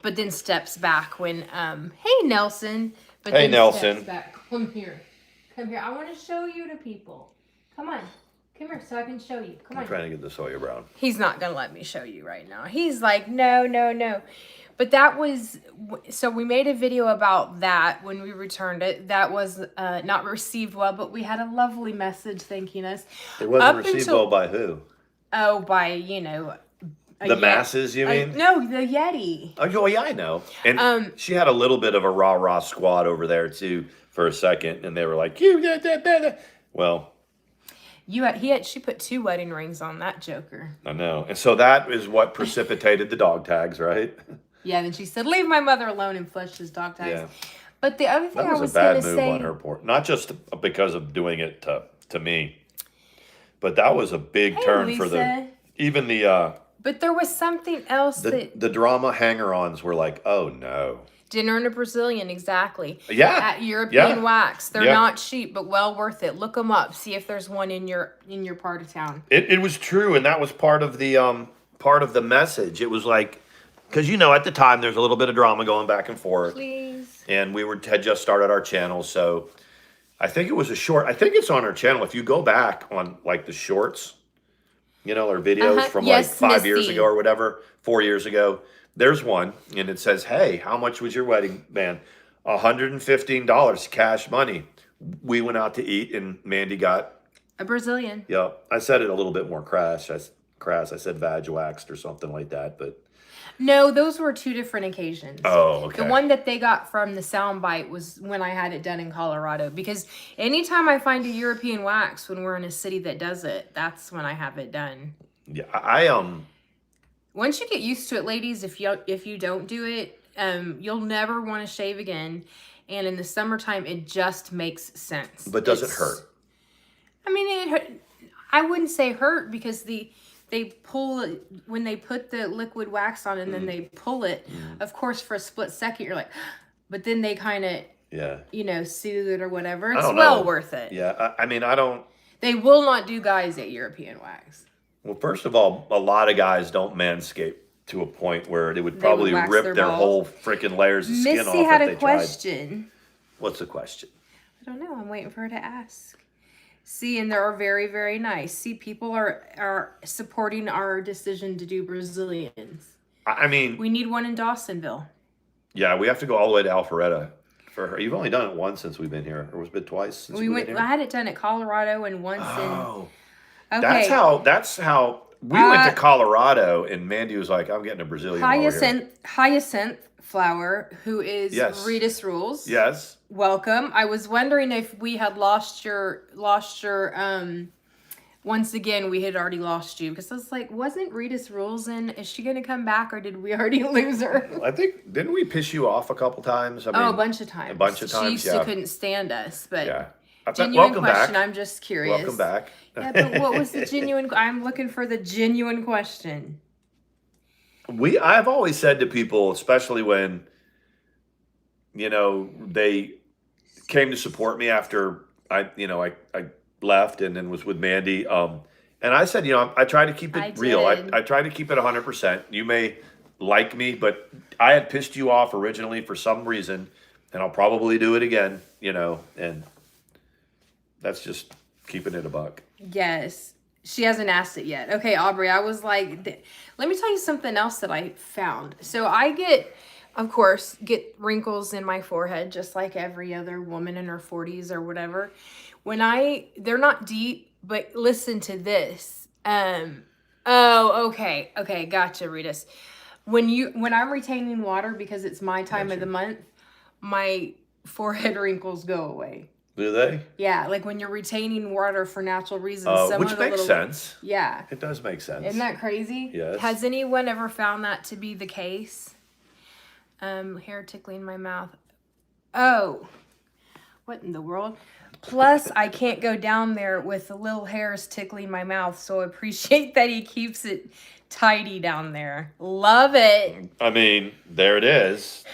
but then steps back when. Hey Nelson. But Hey, then Nelson. Steps back. Come here. I want to show you to people. Come on. Come here so I can show you. Come on. I'm trying to get the Sawyer Brown. He's not gonna let me show you right now. He's like, no. But that was, so we made a video about that when we returned it. That was not received well, but we had a lovely message thanking us. It wasn't received well by who? Oh, by, The masses, you mean? No, the Yeti. Oh, yeah, I know. And she had a little bit of a rah-rah squad over there, too, for a second. And they were like, well... She put 2 wedding rings on that joker. I know. And so that is what precipitated the dog tags, right? Yeah, then she said, "Leave my mother alone," and flushed his dog tags. Yeah. But the other thing That was a bad move on her part. Not just because of doing it to me, but that was a big turn for the But there was something else the drama hanger-ons were like, oh no. Dinner and a Brazilian, exactly. Yeah. At European Wax. They're Yeah. not cheap, but well worth it. Look them up. See if there's one in your part of town. It was true, and that was part of the message. It was like, because at the time there's a little bit of drama going back and forth. Please. And we had just started our channel, so I think it was a short. I think it's on our channel. If you go back on like the shorts, or videos from like 5 years ago or whatever, 4 years ago, there's one, and it says, "Hey, how much was your wedding band? $115 cash money." We went out to eat, and Mandy got a Brazilian. Yeah, I said it a little bit more crass. I said vag waxed or something like that, but. No, those were 2 different occasions. Oh, okay. The one that they got from the soundbite was when I had it done in Colorado. Because anytime I find a European wax when we're in a city that does it, that's when I have it done. Yeah, Once you get used to it, ladies, if you don't do it, you'll never want to shave again. And in the summertime, it just makes sense. But does it hurt? I mean, it hurt. I wouldn't say hurt because they pull it when they put the liquid wax on and then they pull it. Of course, for a split second, you're like, but then they kind of, soothe it or whatever. It's well worth it. Yeah, I mean, I don't. They will not do guys at European Wax. Well, first of all, a lot of guys don't manscape to a point where they would probably rip their whole freaking layers of skin off if they tried. Missy had a question. What's the question? I don't know. I'm waiting for her to ask. See, and they're very, very nice. See, people are supporting our decision to do Brazilians. I mean... We need one in Dawsonville. Yeah, we have to go all the way to Alpharetta for her. You've only done it once since we've been here, or was it twice since we've been here? I had it done at Colorado and once in... Okay. That's how... We went to Colorado, and Mandy was like, "I'm getting a Brazilian Hyacinth Flower, who is Rita's Rules. Yes. Welcome. I was wondering if we had lost your once again, we had already lost you. Because I was like, wasn't Rita's Rules in? Is she going to come back, or did we already lose her? I think, didn't we piss you off a couple times? I mean, a bunch of times. A bunch of times, She couldn't stand us, but... Yeah. Genuine Welcome question. back. I'm just curious. Welcome back. Yeah, but what was the genuine? I'm looking for the genuine question. I've always said to people, especially when, they came to support me after I left and then was with Mandy. And I said, I try to keep it real. I try to keep it 100%. You may like me, but I had pissed you off originally for some reason, and I'll probably do it again, and That's just keeping it a buck. Yes. She hasn't asked it yet. Okay, Aubrey, I was like, let me tell you something else that I found. So I get, of course, get wrinkles in my forehead just like every other woman in her 40s or whatever. They're not deep, but listen to this. Okay, gotcha, Ritas. When I'm retaining water because it's my time of the month, my forehead wrinkles go away. Do they? Yeah, like when you're retaining water for natural reasons. Which makes sense. Yeah. It does make sense. Isn't that crazy? Yes. Has anyone ever found that to be the case? Hair tickling my mouth. Oh, what in the world? Plus, I can't go down there with the little hairs tickling my mouth, so I appreciate that he keeps it tidy down there. Love it. I mean, there it is.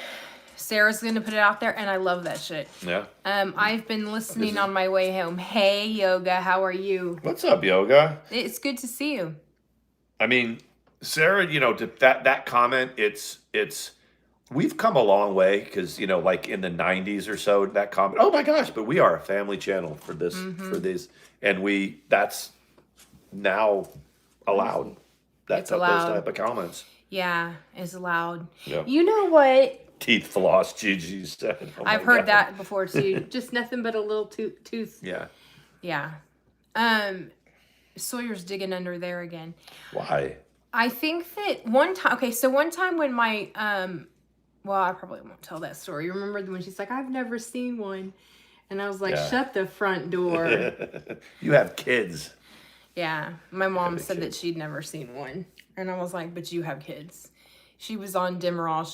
Sarah's going to put it out there, and I love that shit. Yeah. I've been listening on my way home. Hey, Yoga, how are you? What's up, Yoga? It's good to see you. I mean, Sarah, to that comment, it's we've come a long way because, like in the 90s or so, that comment, oh my gosh, but we are a family channel for this, for this. And that's now allowed. Those type of comments. Yeah, it's allowed. Yeah. You know what? Teeth floss, Gigi said. Oh I've heard that before too. Just nothing but a little tooth. Yeah. Yeah. Sawyer's digging under there again. Why? I think that one time when my well, I probably won't tell that story. You remember when she's like, I've never seen one. And I was like, shut the front door. You have kids. Yeah. My mom said that she'd never seen one. And I was like, but you have kids. She was on Demerol.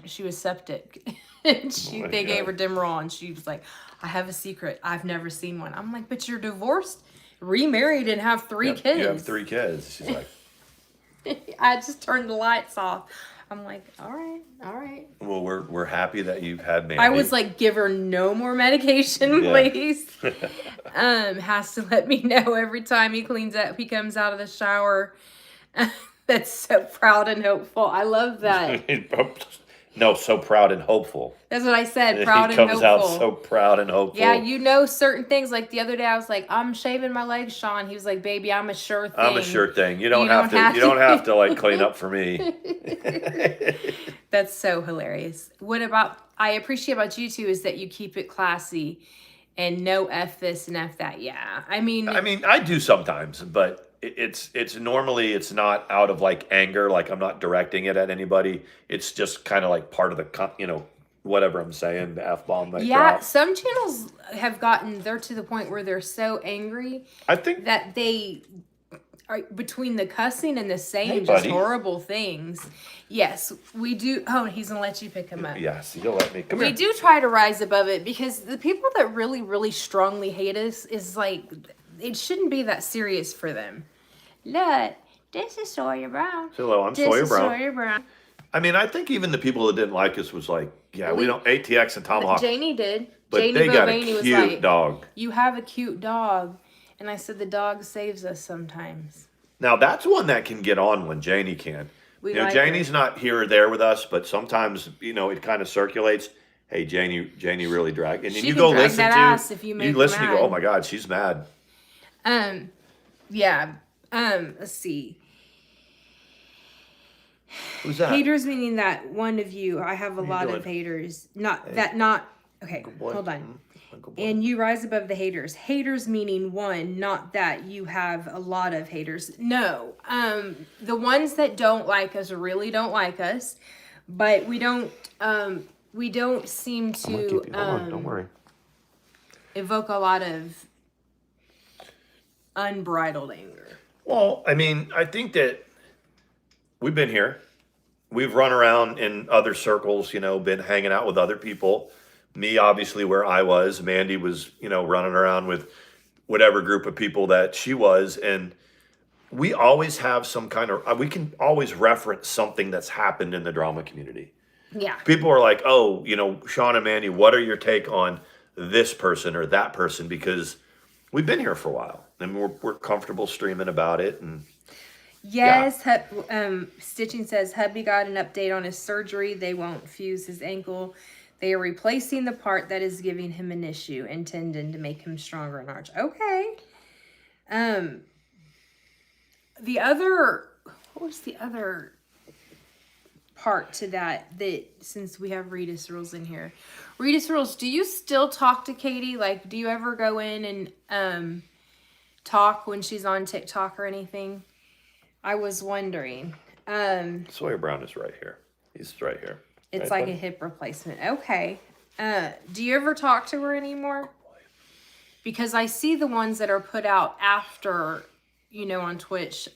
She was septic. And they gave her Demerol, and she was like, I have a secret. I've never seen one. I'm like, but you're divorced, remarried, and have three kids. You have 3 kids. She's like, I just turned the lights off. I'm like, all right. Well, we're happy that you've had Mandy. I was like, give her no more medication, please. Has to let me know every time he comes out of the shower. That's so proud and hopeful. I love that. No, so proud and hopeful. That's what I said, proud and hopeful. He comes out so proud and hopeful. Yeah, certain things. Like the other day, I was like, I'm shaving my legs, Sean. He was like, baby, I'm a sure thing. I'm a sure thing. You don't have to like clean up for me. That's so hilarious. I appreciate about you two is that you keep it classy and no F this and F that. Yeah. I mean, I do sometimes, but it's normally, it's not out of like anger. Like I'm not directing it at anybody. It's just kind of like part of the, whatever I'm saying, the F-bomb. Some channels they're to the point where they're so angry. I think that they are between the cussing and the saying just horrible things. Yes, we do. Oh, he's going to let you pick him up. Yes, you'll let me. We do try to rise above it because the people that really, really strongly hate us is like, it shouldn't be that serious for them. Look, this is Sawyer Brown. Hello, I'm Sawyer Brown. Sawyer Brown. I mean, I think even the people that didn't like us was like, we don't, ATX and Tomahawk. Janie did. But Janie they got a Bovaney cute dog. You have a cute dog. And I said, the dog saves us sometimes. Now, that's one that can get on when Janie can. Janie's not here or there with us, but sometimes, it kind of circulates. Hey, Janie really dragged. And then you go listen you go, oh my God, she's mad. Yeah. Let's see. Who's that? Haters meaning that one of you. I have a lot of haters. Okay, hold on. And you rise above the haters. Haters meaning one, not that you have a lot of haters. No. The ones that don't like us really don't like us, but we don't seem to don't worry. Evoke a lot of unbridled anger. Well, I mean, I think that we've been here. We've run around in other circles, been hanging out with other people. Me, obviously, where I was. Mandy was, running around with whatever group of people that she was. And we always have some kind of, we can always reference something that's happened in the drama community. Yeah. People are like, oh, Sean and Mandy, what are your take on this person or that person? Because we've been here for a while and we're comfortable streaming about it. And yes, Stitching says hubby got an update on his surgery. They won't fuse his ankle. They are replacing the part that is giving him an issue, intending to make him stronger and arch. Okay. What was the other part to that since we have Rita's rules in here? Rita's rules, do you still talk to Katie? Like, do you ever go in and talk when she's on TikTok or anything? I was wondering. Sawyer Brown is right here. He's right here. It's right, like a hip replacement. Okay. Do you ever talk to her anymore? Because I see the ones that are put out after, on Twitch.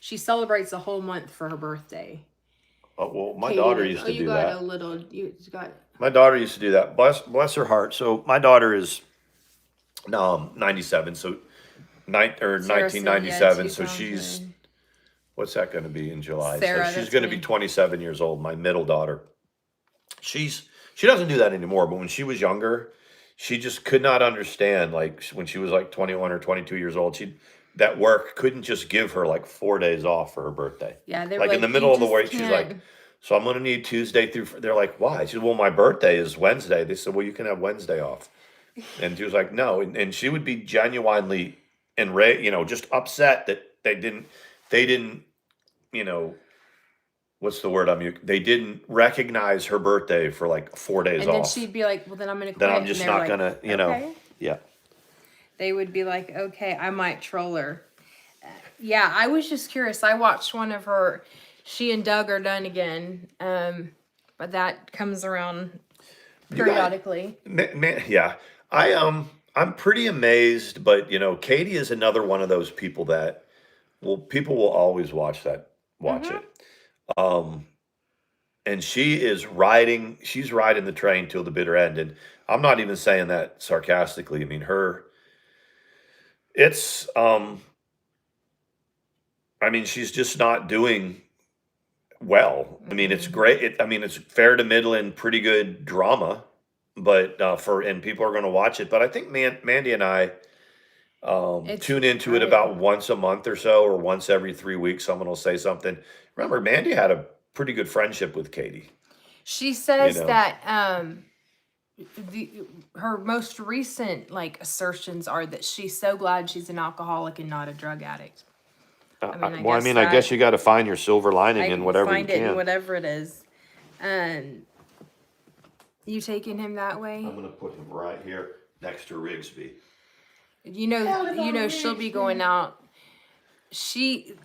She celebrates a whole month for her birthday. Oh, well, my daughter used to do that. You got. My daughter used to do that. Bless her heart. So my daughter is 97. So 1997. So she's, what's that going to be in July? Sarah, so she's going to be 27 years old. My middle daughter. She doesn't do that anymore. But when she was younger, she just could not understand. Like when she was like 21 or 22 years old, that work couldn't just give her like 4 days off for her birthday. Yeah, they were like in the middle of the week. She's like, so I'm going to need Tuesday through. They're like, why? She said, well, my birthday is Wednesday. They said, well, you can have Wednesday off. And she was like, no. And she would be genuinely enraged, just upset that they didn't, what's the word they didn't recognize her birthday for like 4 days off. And then she'd be like, well, then I'm going to quit. Then I'm just not going to, okay. Yeah. They would be like, okay, I might troll her. Yeah, I was just curious. I watched one of her. She and Doug are done again. But that comes around periodically. Yeah. I'm pretty amazed, but Katie is another one of those people that people will always watch it. And she's riding the train till the bitter end. And I'm not even saying that sarcastically. I mean, she's just not doing well. I mean, it's great. It's fair to middle and pretty good drama, but and people are going to watch it. But I think Mandy and I tune into it about once a month or so, or once every 3 weeks. Someone will say something. Remember, Mandy had a pretty good friendship with Katie. She says that her most recent assertions are that she's so glad she's an alcoholic and not a drug addict. I guess you got to find your silver lining in whatever you can. Find it in whatever it is. You taking him that way? I'm going to put him right here next to Rigsby. She'll be going out.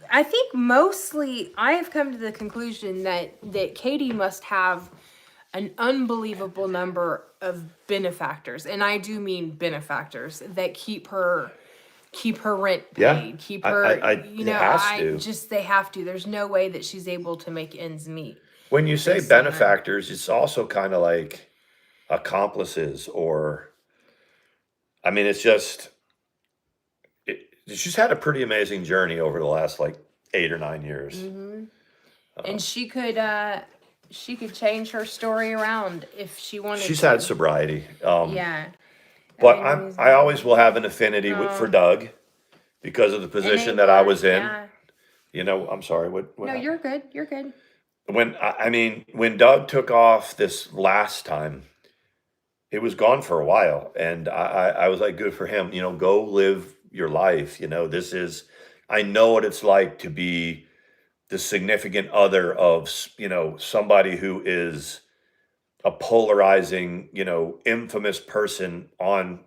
I think mostly I have come to the conclusion that Katie must have an unbelievable number of benefactors, and I do mean benefactors that keep her rent paid, keep her. They have to. There's no way that she's able to make ends meet. When you say benefactors, it's also kind of like accomplices, it's just. She's had a pretty amazing journey over the last 8 or 9 years. Mm-hmm. And she could change her story around if she wanted. She's had sobriety. Yeah. But I always will have an affinity for Doug because of the position that I was in. Yeah. I'm sorry. What no, you're good. You're good. When Doug took off this last time, it was gone for a while, and I was like, good for him. Go live your life. I know what it's like to be the significant other of, somebody who is a polarizing, infamous person on,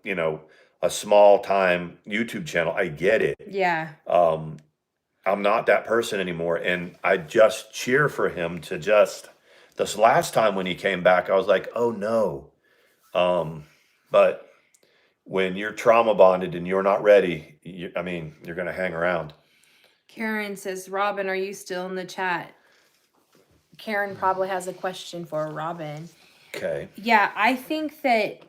a small time YouTube channel. I get it. Yeah. I'm not that person anymore. And I just cheer for him to this last time when he came back, I was like, oh no. But when you're trauma bonded and you're not ready, you're going to hang around. Karen says, Robin, are you still in the chat? Karen probably has a question for Robin. Okay. Yeah, I think that,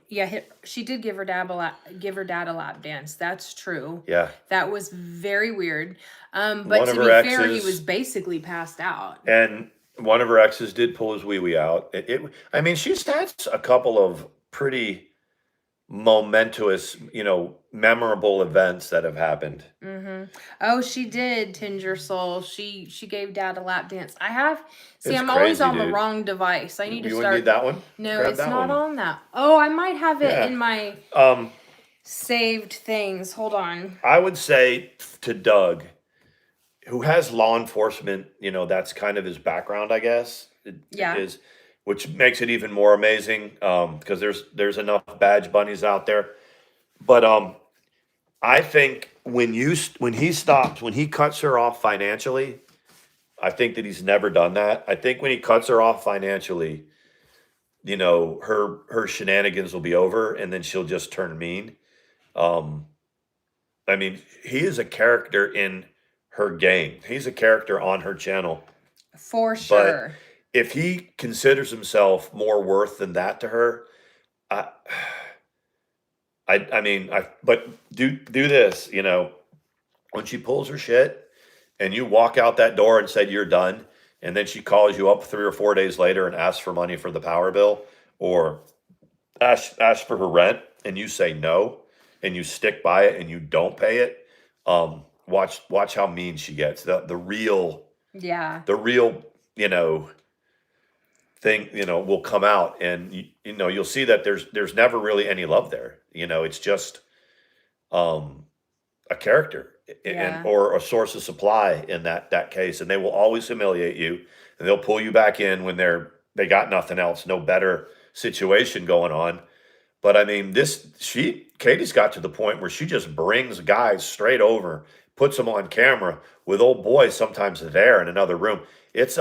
she did give her dad a lap dance. That's true. Yeah. That was very weird. But to be fair, he was basically passed out. And one of her exes did pull his wee-wee out. She's had a couple of pretty momentous, memorable events that have happened. Oh, she did tend your soul. She gave Dad a lap dance. I have. See, It's I'm always crazy, on the dude. wrong device. I need to You wouldn't need start. that one? No, Grab it's that not one. on that. Oh, I might have it Yeah. in my saved things. Hold on. I would say to Doug, who has law enforcement, that's kind of his background, I guess. Yeah. Is, which makes it even more amazing, because there's enough badge bunnies out there. But I think when he cuts her off financially, I think that he's never done that. I think when he cuts her off financially, her shenanigans will be over, and then she'll just turn mean. Um, I mean, he is a character in her game. He's a character on her channel. For But sure. if he considers himself more worth than that to her, I, but do this, when she pulls her shit and you walk out that door and said you're done, and then she calls you up 3 or 4 days later and asks for money for the power bill, or ask for her rent, and you say no, and you stick by it and you don't pay it, watch how mean she gets. The real Yeah. you know thing will come out, and you'll see that there's never really any love there. It's just a character, Yeah. or a source of supply in that case, and they will always humiliate you, and they'll pull you back in when they got nothing else, no better situation going on. But I mean, Katie's got to the point where she just brings guys straight over, puts them on camera with old boys sometimes there in another room. It's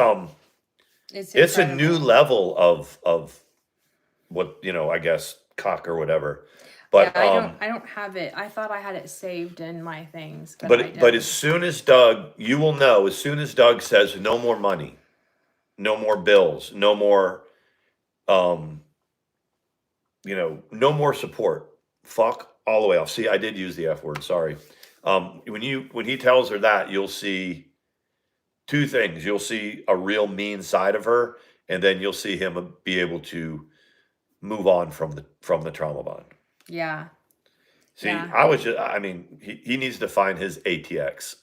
It's a new incredible. level of what, I guess, cock or whatever. Yeah, But I don't have it. I thought I had it saved in my things, but I but as don't. soon as Doug, you will know, as soon as Doug says no more money, no more bills, no more um no more support. Fuck all the way off. See, I did use the F word. Sorry. When he tells her that, you'll see two things. You'll see a real mean side of her, and then you'll see him be able to move on from the trauma bond. Yeah. See, Yeah. I mean, he needs to find his ATX.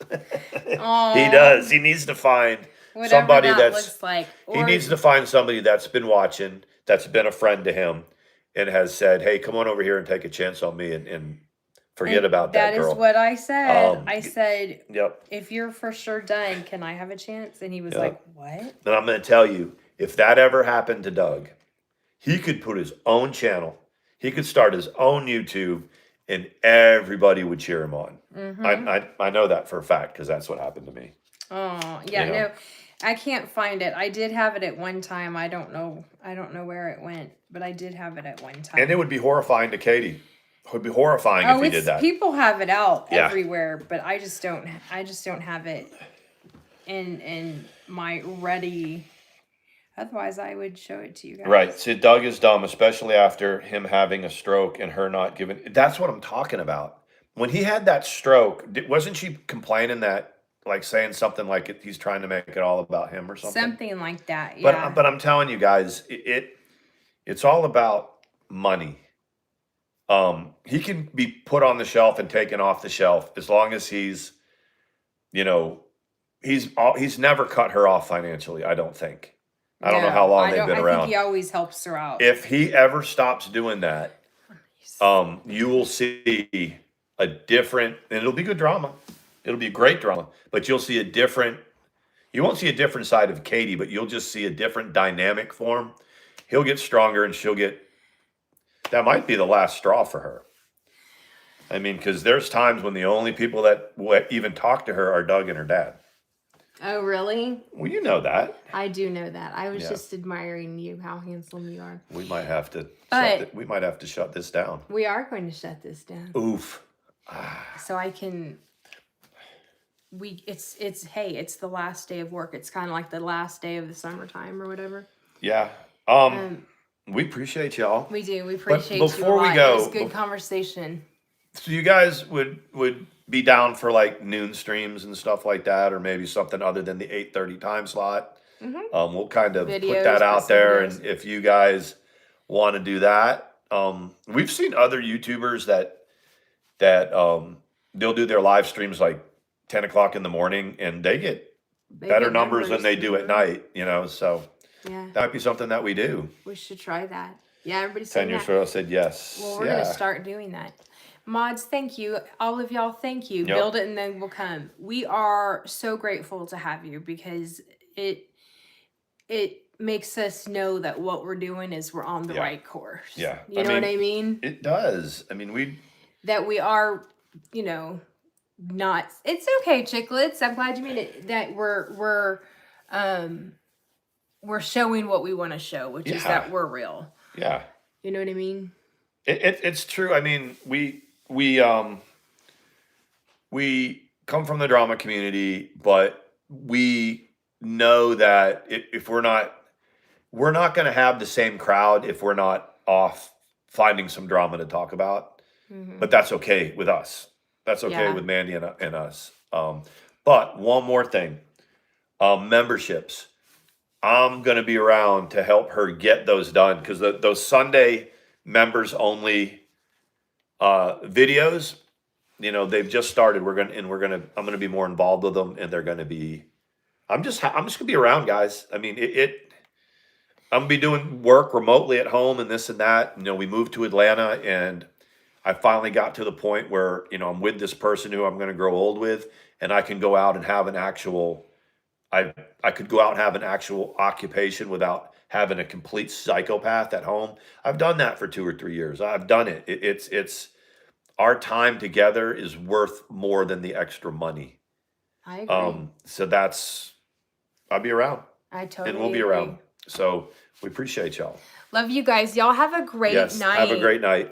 He Oh, does. He needs to find whatever somebody that looks like. he Or needs to find somebody that's been watching, that's been a friend to him, and has said, "Hey, come on over here and take a chance on me, and forget and about that that is girl." what I said. Um, I said, yep, if you're for sure done, can I have a chance? And he was like, yep. what? And I'm going to tell you, if that ever happened to Doug, he could put his own channel, he could start his own YouTube, and everybody would cheer him on. I know that for a fact, because that's what happened to me. Oh, yeah, You know? no. I can't find it. I did have it at one time. I don't know where it went, but I did have it at one time. And it would be horrifying to Katie. It would be horrifying if he did that. People have it out Yeah. everywhere, but I just don't have it in my ready. Otherwise, I would show it to you guys. Right. See, Doug is dumb, especially after him having a stroke and her not giving. That's what I'm talking about. When he had that stroke, wasn't she complaining that, like, saying something like he's trying to make it all about him or something? Something like that, yeah. But I'm telling you guys, it's all about money. He can be put on the shelf and taken off the shelf as long as he's never cut her off financially, I don't think. I don't know how long they've been I around. think he always helps her out. If he ever stops doing that, you will see a different, and it'll be good drama. It'll be great drama, but you won't see a different side of Katie, but you'll just see a different dynamic form. He'll get stronger, and that might be the last straw for her. I mean, because there's times when the only people that even talk to her are Doug and her dad. Oh, really? Well, you know that. I do know that. I was just admiring you, how handsome you are. We might have to. We might have to shut this down. We are going to shut this down. Oof. So I can. It's the last day of work. It's kind of like the last day of the summertime or whatever. Yeah. We appreciate y'all. We do. We appreciate you a lot. Before we go, it was good conversation. So you guys would be down for like noon streams and stuff like that, or maybe something other than the 8:30 time slot. We'll kind of put that out there, and if you guys want to do that, we've seen other YouTubers that they'll do their live streams like 10 o'clock in the morning, and they get better get numbers than they do at night. So Yeah, that might be something that we do. we should try that. Yeah, everybody's 10 saying years that. ago, I said yes. Well, we're yeah. gonna start doing that. Mods, thank you. All of y'all, thank you. Yep. Build it and then we'll come. We are so grateful to have you because it makes us know that what we're doing is we're on the Yeah. right course. Yeah. You know what I mean? It does. I mean, That we are, not. It's okay, chicklets. I'm glad you mean it. That we're showing what we want to show, which is Yeah. that we're real. yeah. You know what I mean? It's true. I mean, we come from the drama community, but we know that if we're not going to have the same crowd if we're not off finding some drama to talk about. Mhm. But that's okay with us. That's okay Yeah. with Mandy and us. But one more thing, memberships. I'm going to be around to help her get those done because those Sunday members only videos, they've just started. I'm going to be more involved with them, and they're going to be. I'm just going to be around, guys. I mean, I'm going to be doing work remotely at home and this and that. We moved to Atlanta, and I finally got to the point where I'm with this person who I'm going to grow old with, and I can go out and have an actual. I could go out and have an actual occupation without having a complete psychopath at home. I've done that for 2 or 3 years. I've done it. It's our time together is worth more than the extra money. I agree. So I'll be around, I totally and we'll be agree. around. So we appreciate y'all. Love you guys. Y'all have a great Yes, night. have a great night.